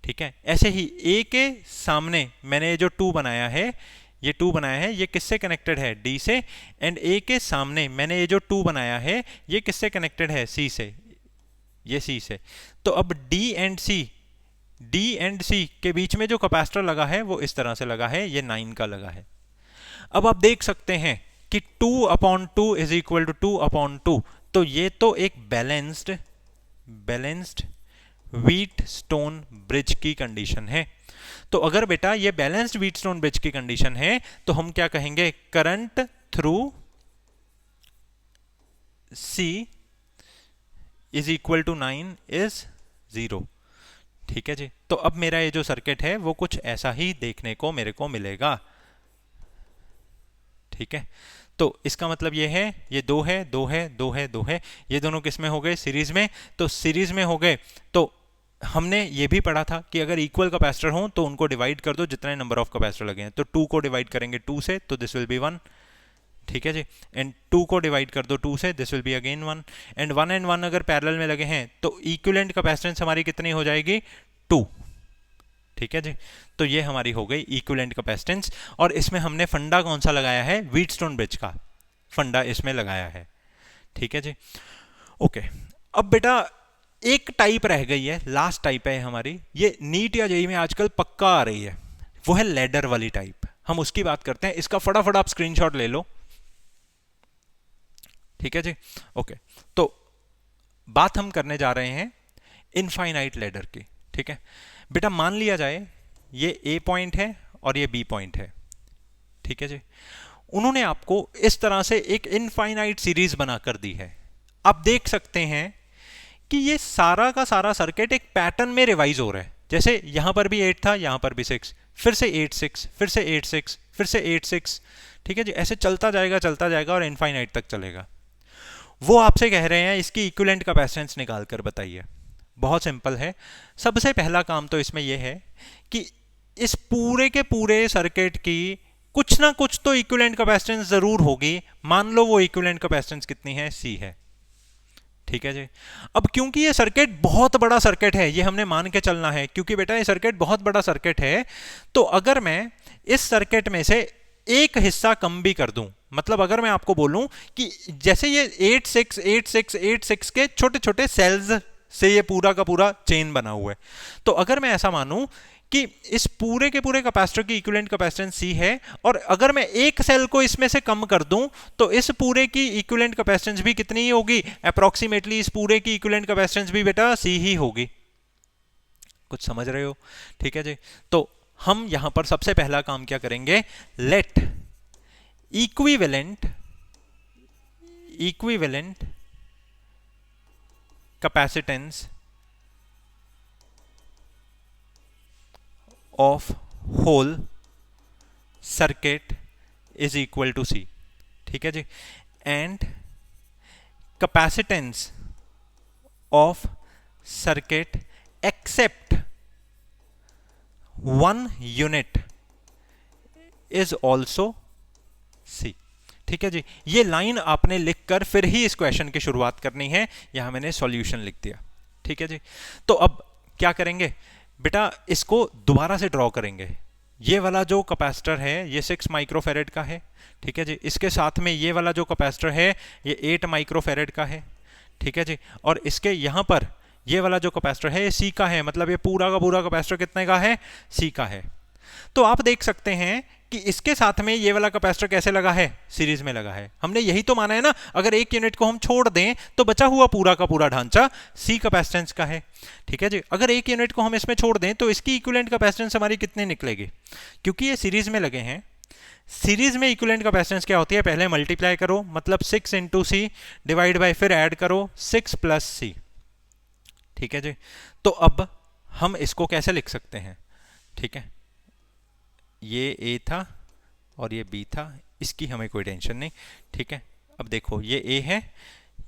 ठीक है। ऐसे ही ए के सामने मैंने ये जो 2 बनाया है ये किससे कनेक्टेड है, डी से, एंड ए के सामने मैंने ये जो 2 बनाया है ये किससे कनेक्टेड है, सी से, ये सी से। तो अब डी एंड सी के बीच में जो कैपेसिटर लगा है वो इस तरह से लगा है, ये 9 का लगा है। अब आप देख सकते हैं कि 2/2 = 2/2, तो ये तो एक बैलेंस्ड व्हीटस्टोन ब्रिज की कंडीशन है। तो अगर बेटा ये बैलेंस्ड व्हीटस्टोन ब्रिज की कंडीशन है तो हम क्या कहेंगे, करंट थ्रू C = 9 इज 0, ठीक है जी। तो अब मेरा ये जो सर्किट है वो कुछ ऐसा ही देखने को मेरे को मिलेगा, ठीक है। तो इसका मतलब ये है, ये 2 है 2 है 2 है 2 है, ये दोनों किस में हो गए, सीरीज में। तो सीरीज में हो गए तो हमने ये भी पढ़ा था कि अगर इक्वल कैपेसिटर हो तो उनको डिवाइड कर दो जितने नंबर ऑफ कैपेसिटर लगे हैं। तो 2 को डिवाइड करेंगे 2 से तो दिस विल बी 1, ठीक है जी। एंड 2 को डिवाइड कर दो 2 से, this will be again 1, and 1 and 1 अगर पैरेलल में लगे हैं तो इक्विवेलेंट कैपेसिटेंस हमारी कितनी हो जाएगी, 2, ठीक है जी। तो ये हमारी हो गई इक्विवेलेंट कैपेसिटेंस, और इसमें हमने फंडा कौन सा लगाया है, व्हीटस्टोन ब्रिज का फंडा इसमें लगाया है, ठीक है जी। ओके, अब बेटा एक टाइप रह गई है, लास्ट टाइप है हमारी, ये नीट या जेईई में आजकल पक्का आ रही है, वो है लैडर वाली टाइप। हम उसकी बात करते हैं, इसका फटाफट आप स्क्रीनशॉट ले लो, ठीक है जी। ओके, तो बात हम करने जा रहे हैं इनफाइनाइट लैडर की, ठीक है। बेटा मान लिया जाए ये ए पॉइंट है और ये बी पॉइंट है, ठीक है जी। उन्होंने आपको इस तरह से एक इनफाइनाइट सीरीज बनाकर दी है। आप देख सकते हैं कि ये सारा का सारा सर्किट एक पैटर्न में रिवाइज हो रहा है, जैसे यहां पर भी 8 था, यहां पर भी 6, फिर से 8 6, फिर से 8 6, फिर से 8 6, ठीक है जी। ऐसे चलता जाएगा और इनफाइनाइट तक चलेगा। वो आपसे कह रहे हैं इसकी इक्विवेलेंट कैपेसिटेंस निकाल कर बताइए। बहुत सिंपल है। सबसे पहला काम तो इसमें यह है कि इस पूरे के पूरे सर्किट की कुछ ना कुछ तो इक्विवेलेंट कैपेसिटेंस जरूर होगी। मान लो वो इक्विवेलेंट कैपेसिटेंस कितनी है, C है, ठीक है जी। अब क्योंकि ये सर्किट बहुत बड़ा सर्किट है, ये हमने मान के चलना है, क्योंकि बेटा ये सर्किट बहुत बड़ा सर्किट है, तो अगर मैं इस सर्किट में से एक हिस्सा कम भी कर दूं, मतलब अगर मैं आपको बोलूं कि जैसे ये 8 6 8 6 8 6 के छोटे छोटे सेल्स से ये पूरा का पूरा चेन बना हुआ है, तो अगर मैं ऐसा मानूं कि इस पूरे के पूरे कैपेसिटर की इक्विवेलेंट कैपेसिटेंस C है, और अगर मैं एक सेल को इसमें से कम कर दूं तो इस पूरे की इक्विवेलेंट कैपेसिटेंस भी कितनी ही होगी, अप्रोक्सीमेटली इस पूरे की इक्विवेलेंट कैपेसिटेंस भी बेटा C ही होगी। कुछ समझ रहे हो, ठीक है जी। तो हम यहां पर सबसे पहला काम क्या करेंगे, let equivalent capacitance of whole circuit is equal to C, ठीक है जी। and capacitance of circuit except one unit is also C, ठीक है जी। ये लाइन आपने लिखकर फिर ही इस क्वेश्चन की शुरुआत करनी है। यहां मैंने सॉल्यूशन लिख दिया, ठीक है जी। तो अब क्या करेंगे बेटा, इसको दोबारा से ड्रॉ करेंगे। ये वाला जो कैपेसिटर है ये 6 माइक्रोफेरेड का है, ठीक है जी। इसके साथ में ये वाला जो कैपेसिटर है ये 8 माइक्रोफेरेड का है, ठीक है जी। और इसके यहां पर ये वाला जो कैपेसिटर है ये C का है, मतलब ये पूरा का पूरा कैपेसिटर कितने का है, C का है। तो आप देख सकते हैं कि इसके साथ में ये वाला कैपेसिटर कैसे लगा है, सीरीज में लगा है। हमने यही तो माना है ना, अगर एक यूनिट को हम छोड़ दें तो बचा हुआ पूरा का पूरा ढांचा C कैपेसिटेंस का है, ठीक है जी। अगर एक यूनिट को हम इसमें छोड़ दें तो इसकी इक्विवेलेंट कैपेसिटेंस हमारी कितनी निकलेगी, क्योंकि ये सीरीज में लगे हैं। सीरीज में इक्विवेलेंट कैपेसिटेंस क्या होती है, पहले मल्टीप्लाई करो, मतलब 6 इंटू C डिवाइड बाई फिर ऐड करो 6 प्लस C, ठीक है जी। तो अब हम इसको कैसे लिख सकते हैं, ठीक है। ये A था और ये B था, इसकी हमें कोई टेंशन नहीं, ठीक है। अब देखो ये A है,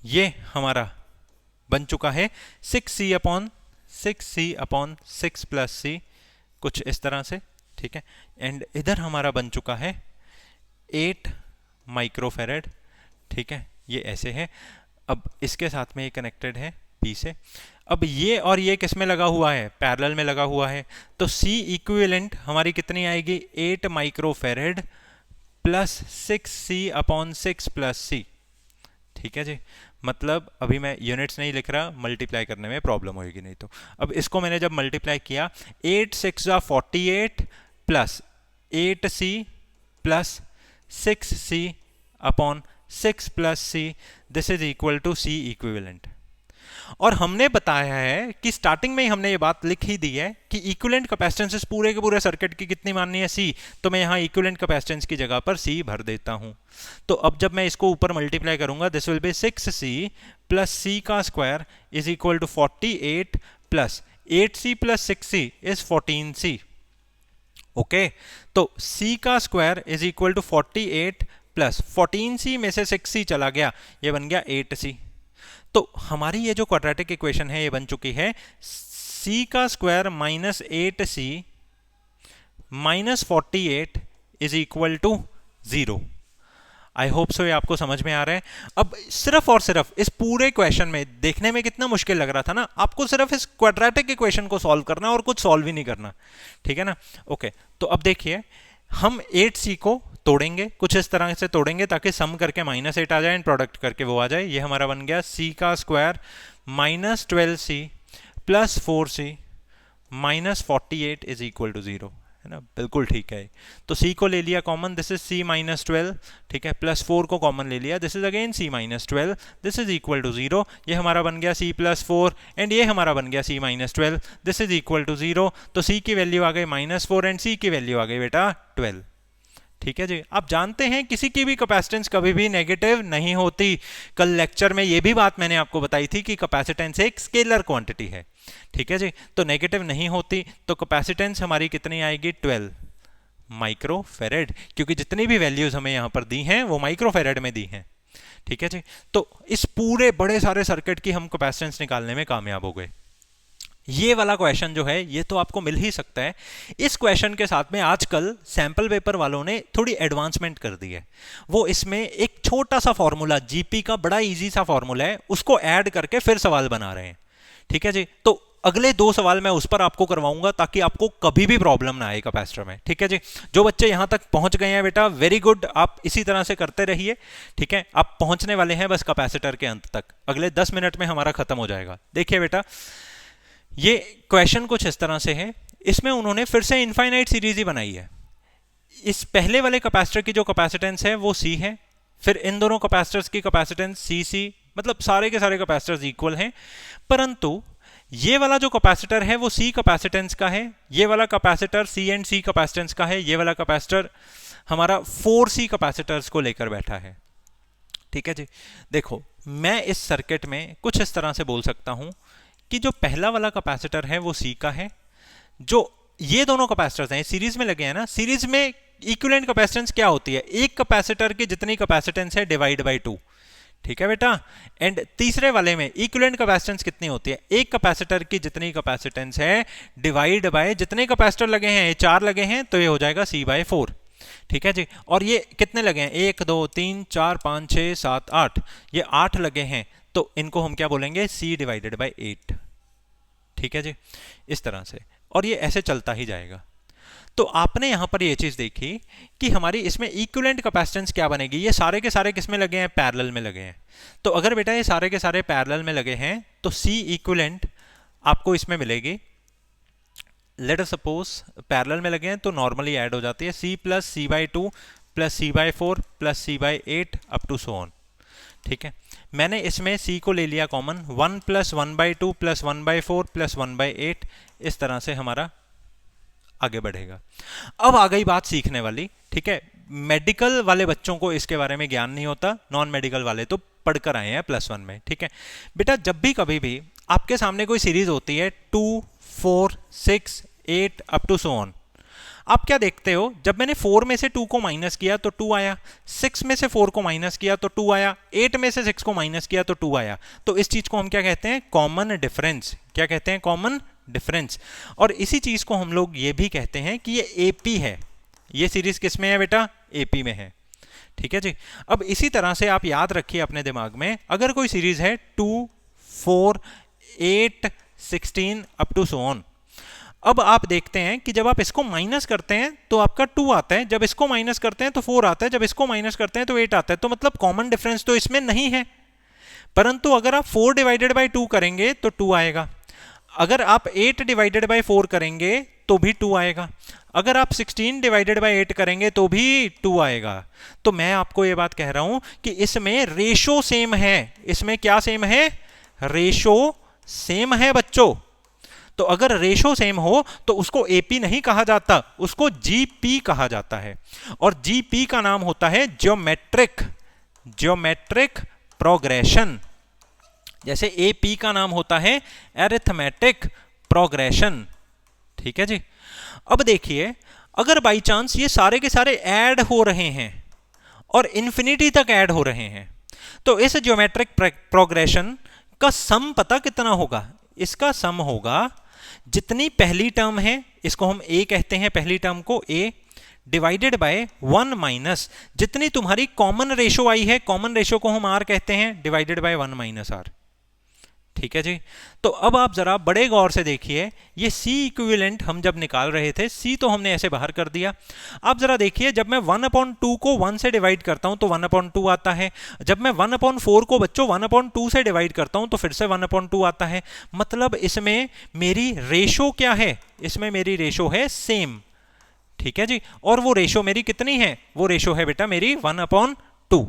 ये हमारा बन चुका है 6C अपॉन 6 प्लस C, कुछ इस तरह से, ठीक है। एंड इधर हमारा बन चुका है 8 माइक्रोफेरेड, ठीक है। ये ऐसे है। अब इसके साथ में ये कनेक्टेड है B से। अब ये और ये किस में लगा हुआ है, पैरेलल में लगा हुआ है, तो C इक्विवेलेंट हमारी कितनी आएगी, 8 microfarad plus 6C upon 6 plus C, ठीक है जी। मतलब अभी मैं यूनिट्स नहीं लिख रहा, मल्टीप्लाई करने में प्रॉब्लम होगी नहीं तो। अब इसको मैंने जब मल्टीप्लाई किया 8 6 48 plus 8C plus 6C upon 6 plus C, this is equal to C equivalent. और हमने बताया है कि स्टार्टिंग में ही हमने ये बात लिख ही दी है कि इक्विवेलेंट कैपेसिटेंस पूरे के पूरे सर्किट की कितनी माननी है, C। तो मैं यहां इक्विवेलेंट कैपेसिटेंस की जगह पर C भर देता हूं। तो अब जब मैं इसको ऊपर मल्टीप्लाई करूंगा, this will be 6C plus C का square is equal to 48 plus 8C plus 6C is 14C, okay. तो C का square is equal to 48 plus 14C में से 6C चला गया, ये बन गया 8C। तो हमारी ये जो क्वाड्रेटिक इक्वेशन है ये बन चुकी है C का square minus 8C minus 48 is equal to 0। I hope so ये आपको समझ में आ रहा है। अब सिर्फ और सिर्फ इस पूरे क्वेश्चन में, देखने में कितना मुश्किल लग रहा था ना, आपको सिर्फ इस क्वाड्रेटिक इक्वेशन को सॉल्व करना और कुछ सॉल्व ही नहीं करना, ठीक है ना, ओके। तो अब देखिए हम 8C को तोड़ेंगे, कुछ इस तरह से तोड़ेंगे ताकि सम करके -8 आ जाए एंड प्रोडक्ट करके वो आ जाए। ये हमारा बन गया C का square minus 12C plus 4C minus 48 is equal to 0, है ना, बिल्कुल ठीक है। तो C को ले लिया common, this is C minus 12, ठीक है, प्लस 4 को कॉमन ले लिया, this is again C minus 12, this is equal to 0। ये हमारा बन गया C प्लस 4 एंड ये हमारा बन गया C minus 12, this is equal to 0। तो C की वैल्यू आ गई -4 एंड C की वैल्यू आ गई बेटा 12, ठीक है जी। आप जानते हैं किसी की भी कैपेसिटेंस कभी भी नेगेटिव नहीं होती। कल लेक्चर में ये भी बात मैंने आपको बताई थी कि कैपेसिटेंस एक स्केलर क्वांटिटी है। ठीक है जी, तो नेगेटिव नहीं होती, तो कैपेसिटेंस हमारी कितनी आएगी 12 माइक्रोफेरेड, क्योंकि जितनी भी वैल्यूज हमें यहां पर दी हैं वो माइक्रोफेरेड में दी हैं। ठीक है जी, तो इस पूरे बड़े सारे सर्किट की हम कैपेसिटेंस निकालने में कामयाब हो गए। ये वाला क्वेश्चन जो है ये तो आपको मिल ही सकता है। इस क्वेश्चन के साथ में आजकल सैंपल पेपर वालों ने थोड़ी एडवांसमेंट कर दी है। वो इसमें एक छोटा सा फॉर्मूला, जीपी का बड़ा इजी सा फॉर्मूला है, उसको ऐड करके फिर सवाल बना रहे हैं। ठीक है जी, तो अगले 2 सवाल मैं उस पर आपको करवाऊंगा ताकि आपको कभी भी प्रॉब्लम ना आए कैपेसिटर में। ठीक है जी, जो बच्चे यहां तक पहुंच गए हैं बेटा वेरी गुड, आप इसी तरह से करते रहिए। ठीक है, आप पहुंचने वाले हैं बस कैपेसिटर के अंत तक, अगले 10 मिनट में हमारा खत्म हो जाएगा। देखिए बेटा, ये क्वेश्चन कुछ इस तरह से है, इसमें उन्होंने फिर से इनफाइनाइट सीरीज ही बनाई है। इस पहले वाले कैपेसिटर की जो कैपेसिटेंस है वो C है, फिर इन दोनों कैपेसिटर्स की कैपेसिटेंस CC, मतलब सारे के सारे कैपेसिटर्स इक्वल हैं, परंतु ये वाला जो कैपेसिटर है वो C कैपेसिटेंस का है, ये वाला capacitor C and C capacitance का है, ये वाला कैपेसिटर हमारा 4C कैपेसिटर्स को लेकर बैठा है। ठीक है जी, देखो मैं इस सर्किट में कुछ इस तरह से बोल सकता हूं कि जो पहला वाला कैपेसिटर है वो C का है, जो ये दोनों कैपेसिटर्स हैं सीरीज में लगे हैं ना, सीरीज में इक्विवेलेंट कैपेसिटेंस क्या होती है, एक कैपेसिटर की जितनी कैपेसिटेंस है डिवाइड बाय 2। ठीक है बेटा, एंड तीसरे वाले में इक्विवेलेंट कैपेसिटेंस कितनी होती है, एक कैपेसिटर की जितनी कैपेसिटेंस है डिवाइड बाय जितने कैपेसिटर लगे हैं, 4 लगे हैं तो ये हो जाएगा C/4। ठीक है जी, और ये कितने लगे हैं, 1 2 3 4 5 6 7 8, ये 8 लगे हैं, तो इनको हम क्या बोलेंगे, C/8। ठीक है जी, इस तरह से, और ये ऐसे चलता ही जाएगा। तो आपने यहां पर ये चीज देखी कि हमारी इसमें इक्विवेलेंट कैपेसिटेंस क्या बनेगी, ये सारे के सारे किसमें लगे हैं, पैरेलल में लगे हैं। तो अगर बेटा ये सारे के सारे पैरेलल में लगे हैं तो C इक्विवेलेंट आपको इसमें मिलेगी, लेट अस सपोज पैरेलल में लगे हैं तो नॉर्मली ऐड हो जाती है, C plus C/2 plus C/4 plus C/8 up to so on. ठीक है, मैंने इसमें C को ले लिया कॉमन, 1 प्लस 1/2 प्लस 1/4 प्लस 1/8, इस तरह से हमारा आगे बढ़ेगा। अब आ गई बात सीखने वाली। ठीक है, मेडिकल वाले बच्चों को इसके बारे में ज्ञान नहीं होता, नॉन मेडिकल वाले तो पढ़कर आए हैं +1 में। ठीक है बेटा, जब भी कभी भी आपके सामने कोई सीरीज होती है 2 4 6 8 अप टू सो ऑन, आप क्या देखते हो, जब मैंने 4 में से 2 को माइनस किया तो 2 आया, 6 में से 4 को माइनस किया तो 2 आया, 8 में से 6 को माइनस किया तो 2 आया। तो इस चीज को हम क्या कहते हैं, कॉमन डिफरेंस। क्या कहते हैं, कॉमन डिफरेंस। और इसी चीज को हम लोग ये भी कहते हैं कि ये एपी है। ये सीरीज किस में है बेटा, एपी में है। ठीक है जी, अब इसी तरह से आप याद रखिए अपने दिमाग में, अगर कोई सीरीज है 2 4 8 16 अप टू सो ऑन, अब आप देखते हैं कि जब आप इसको माइनस करते हैं तो आपका 2 आता है, जब इसको माइनस करते हैं तो 4 आता है, जब इसको माइनस करते हैं तो 8 आता है। तो मतलब कॉमन डिफरेंस तो इसमें नहीं है, परंतु अगर आप 4 डिवाइडेड बाय 2 करेंगे तो 2 आएगा, अगर आप 8 डिवाइडेड बाय 4 करेंगे तो भी 2 आएगा, अगर आप 16 डिवाइडेड बाय 8 करेंगे तो भी 2 आएगा। तो मैं आपको ये बात कह रहा हूं कि इसमें रेशो सेम है। इसमें क्या सेम है, रेशो सेम है बच्चों। तो अगर रेशो सेम हो तो उसको एपी नहीं कहा जाता, उसको जीपी कहा जाता है। और जीपी का नाम होता है ज्योमेट्रिक प्रोग्रेशन, जैसे एपी का नाम होता है अरिथमेटिक प्रोग्रेशन। ठीक है जी, अब देखिए, अगर बाई चांस ये सारे के सारे ऐड हो रहे हैं और इंफिनिटी तक ऐड हो रहे हैं, तो इस ज्योमेट्रिक प्रोग्रेशन का सम पता कितना होगा, इसका सम होगा जितनी पहली टर्म है, इसको हम a कहते हैं, पहली टर्म को a, डिवाइडेड बाय 1 माइनस जितनी तुम्हारी कॉमन रेशो आई है, कॉमन रेशो को हम r कहते हैं, डिवाइडेड बाय 1 माइनस r। ठीक है जी, तो अब आप जरा बड़े गौर से देखिए, ये C इक्विवेलेंट हम जब निकाल रहे थे, C तो हमने ऐसे बाहर कर दिया। आप जरा देखिए, जब मैं 1/2 को 1 से डिवाइड करता हूं तो 1/2 आता है, जब मैं 1/4 को बच्चों 1/2 से डिवाइड करता हूं तो फिर से 1/2 आता है। मतलब इसमें मेरी रेशो क्या है, इसमें मेरी रेशो है सेम। ठीक है जी, और वो रेशो मेरी कितनी है, वो रेशो है बेटा मेरी 1/2।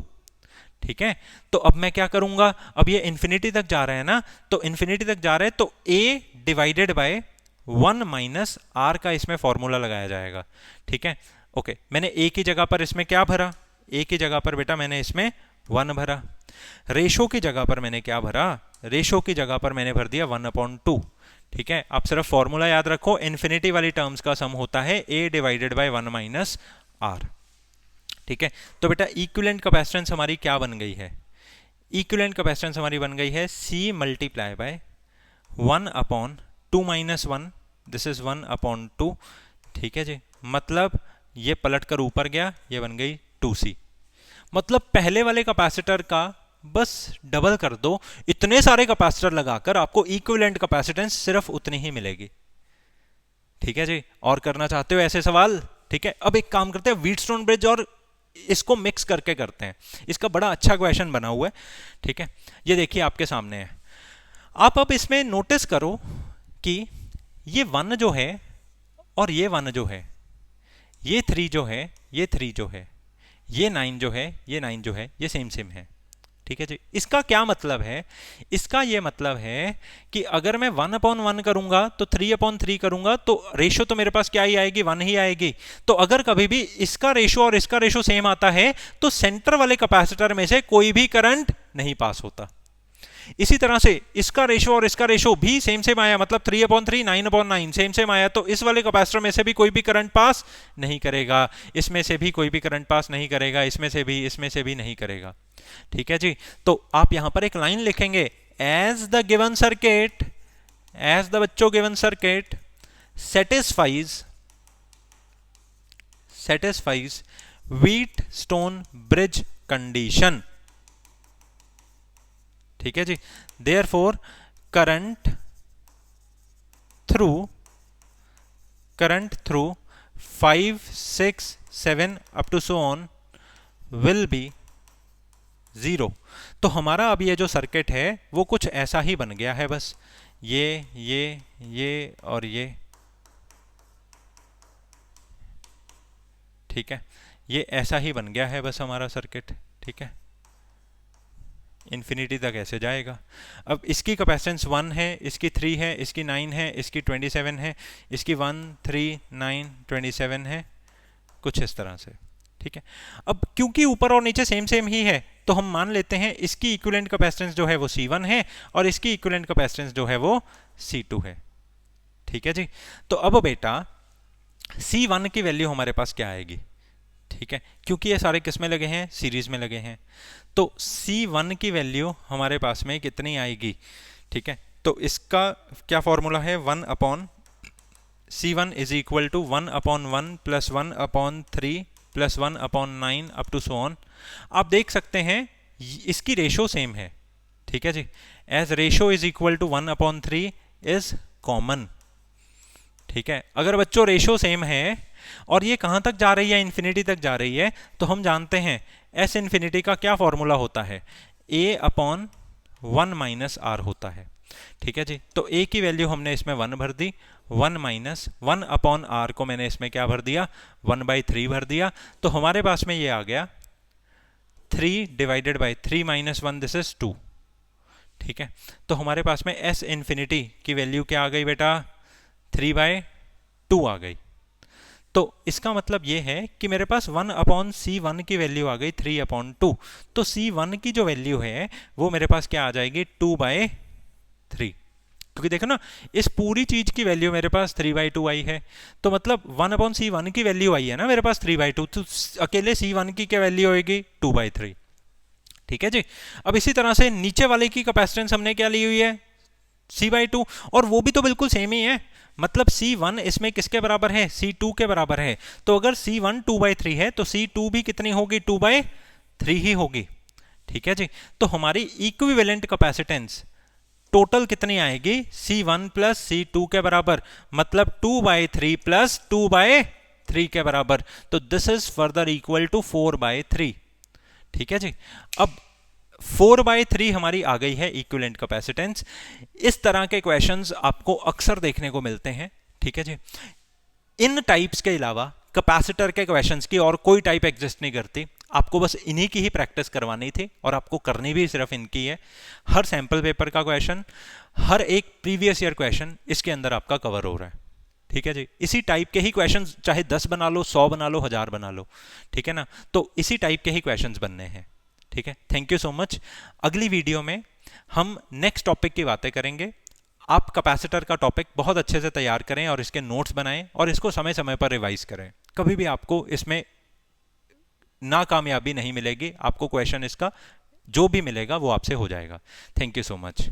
ठीक है, तो अब मैं क्या करूंगा, अब ये इंफिनिटी तक जा रहा है ना, तो इंफिनिटी तक जा रहा है तो a divided by 1 minus r का इसमें फॉर्मूला लगाया जाएगा। ठीक है, ओके, मैंने ए की जगह पर इसमें क्या भरा, ए की जगह पर बेटा मैंने इसमें 1 भरा। रेशो की जगह पर मैंने क्या भरा, रेशो की जगह पर मैंने भर दिया 1/2। ठीक है, आप सिर्फ फॉर्मूला याद रखो, इन्फिनिटी वाली टर्म्स का सम होता है a divided by 1 minus r। ठीक है, तो बेटा इक्विवेलेंट कैपेसिटेंस हमारी क्या बन गई है, इक्विवेलेंट कैपेसिटेंस हमारी बन गई है c multiply by 1/2 minus 1, this is 1/2। ठीक है जी, मतलब ये पलट कर ऊपर गया, ये बन गई 2c। मतलब पहले वाले कैपेसिटर का बस डबल कर दो, इतने सारे कैपेसिटर लगाकर आपको इक्विवेलेंट कैपेसिटेंस सिर्फ उतनी ही मिलेगी। ठीक है जी, और करना चाहते हो ऐसे सवाल? ठीक है, अब एक काम करते हैं, व्हीटस्टोन ब्रिज और इसको मिक्स करके करते हैं, इसका बड़ा अच्छा क्वेश्चन बना हुआ है। ठीक है, ये देखिए आपके सामने है। आप अब इसमें नोटिस करो कि ये 1 जो है और ये 1 जो है, ये 3 जो है, ये 3 जो है, ये 9 जो है, ये 9 जो है, ये सेम सेम है। ठीक है जी, इसका क्या मतलब है, इसका ये मतलब है कि अगर मैं 1/1 करूंगा तो 3/3 करूंगा तो रेशो तो मेरे पास क्या ही आएगी, 1 ही आएगी। तो अगर कभी भी इसका रेशो और इसका रेशो सेम आता है तो सेंटर वाले कैपेसिटर में से कोई भी करंट नहीं पास होता। इसी तरह से इसका रेशो और इसका रेशो भी सेम सेम आया, मतलब 3/3 9/9 सेम सेम आया, तो इस वाले कैपेसिटर में से भी कोई भी करंट पास नहीं करेगा, इसमें से भी कोई भी करंट पास नहीं करेगा, इसमें से भी नहीं करेगा। ठीक है जी, तो आप यहां पर एक लाइन लिखेंगे, as the given circuit, as the बच्चों given circuit satisfies Wheatstone bridge condition. ठीक है जी, therefore current through 5 6 7 up to so on will be 0। तो हमारा अब ये जो सर्किट है वो कुछ ऐसा ही बन गया है, बस ये और ये। ठीक है, ये ऐसा ही बन गया है बस हमारा सर्किट। ठीक है, इन्फिनिटी तक ऐसे जाएगा। अब इसकी कैपेसिटेंस 1 है, इसकी 3 है, इसकी 9 है, इसकी 27 है, इसकी 1 3 9 27 है, कुछ इस तरह से। ठीक है, अब क्योंकि ऊपर और नीचे सेम सेम ही है तो हम मान लेते हैं इसकी इक्विवेलेंट कैपेसिटेंस जो है वो C1 है और इसकी इक्विवेलेंट कैपेसिटेंस जो है वो C2 है। ठीक है जी, तो अब बेटा C1 की वैल्यू हमारे पास क्या आएगी? ठीक है, क्योंकि ये सारे किस में लगे हैं, सीरीज में लगे हैं, तो C1 की वैल्यू हमारे पास में कितनी आएगी? ठीक है, तो इसका क्या फॉर्मूला है, 1 C1 is equal to 1/1 plus 1/3 plus 1/9 up to so on. आप देख सकते हैं इसकी रेशो सेम है। ठीक है जी, as ratio is equal to 1/3 is common. ठीक है, अगर बच्चों रेशो सेम है और ये कहां तक जा रही है, इन्फिनिटी तक जा रही है, तो हम जानते हैं एस इन्फिनिटी का क्या फॉर्मूला होता है, a/1 माइनस r होता है। ठीक है जी, तो a की वैल्यू हमने इसमें 1 भर दी, 1 माइनस 1/r को मैंने इसमें क्या भर दिया, 1/3 भर दिया, तो हमारे पास में ये आ गया 3 divided by 3 minus 1, this is 2। ठीक है, तो हमारे पास में एस इन्फिनिटी की वैल्यू क्या आ गई बेटा, 3/2 आ गई। तो इसका मतलब ये है कि मेरे पास 1/C1 की वैल्यू आ गई 3/2। तो C1 की जो वैल्यू है वो मेरे पास क्या आ जाएगी, 2/3। क्योंकि देखो ना, इस पूरी चीज की वैल्यू मेरे पास 3/2 आई है, तो मतलब 1/C1 की वैल्यू आई है ना मेरे पास 3/2, तो अकेले C1 की क्या वैल्यू होगी, 2/3। ठीक है जी, अब इसी तरह से नीचे वाले की कैपेसिटेंस हमने क्या ली हुई है, C/2, और वो भी तो बिल्कुल सेम ही है, मतलब C1 इसमें किसके बराबर है, C2 के बराबर है। तो अगर C1 2/3 है तो C2 भी कितनी होगी, 2/3 ही होगी। ठीक है जी, तो हमारी इक्विवेलेंट कैपेसिटेंस टोटल कितनी आएगी, C1 प्लस C2 के बराबर, मतलब 2/3 प्लस 2/3 के बराबर, तो this is further equal to 4/3। ठीक है जी, अब 4/3 हमारी आ गई है इक्विवेलेंट कैपेसिटेंस। इस तरह के क्वेश्चंस आपको अक्सर देखने को मिलते हैं। ठीक है जी, इन टाइप्स के अलावा कैपेसिटर के क्वेश्चंस की और कोई टाइप एग्जिस्ट नहीं करती, आपको बस इन्हीं की ही प्रैक्टिस करवानी थी और आपको करनी भी सिर्फ इनकी है। हर सैंपल पेपर का क्वेश्चन, हर एक प्रीवियस ईयर क्वेश्चन इसके अंदर आपका कवर हो रहा है। ठीक है जी, इसी टाइप के ही क्वेश्चंस चाहे 10 बना लो, 100 बना लो, 1000 बना लो, ठीक है ना। तो इसी टाइप के ही क्वेश्चंस बनने हैं, ठीक है। Thank you so much. अगली वीडियो में हम नेक्स्ट टॉपिक की बातें करेंगे। आप कैपेसिटर का टॉपिक बहुत अच्छे से तैयार करें और इसके नोट्स बनाएं और इसको समय समय पर रिवाइज करें। कभी भी आपको इसमें नाकामयाबी नहीं मिलेगी, आपको क्वेश्चन इसका जो भी मिलेगा वो आपसे हो जाएगा। Thank you so much.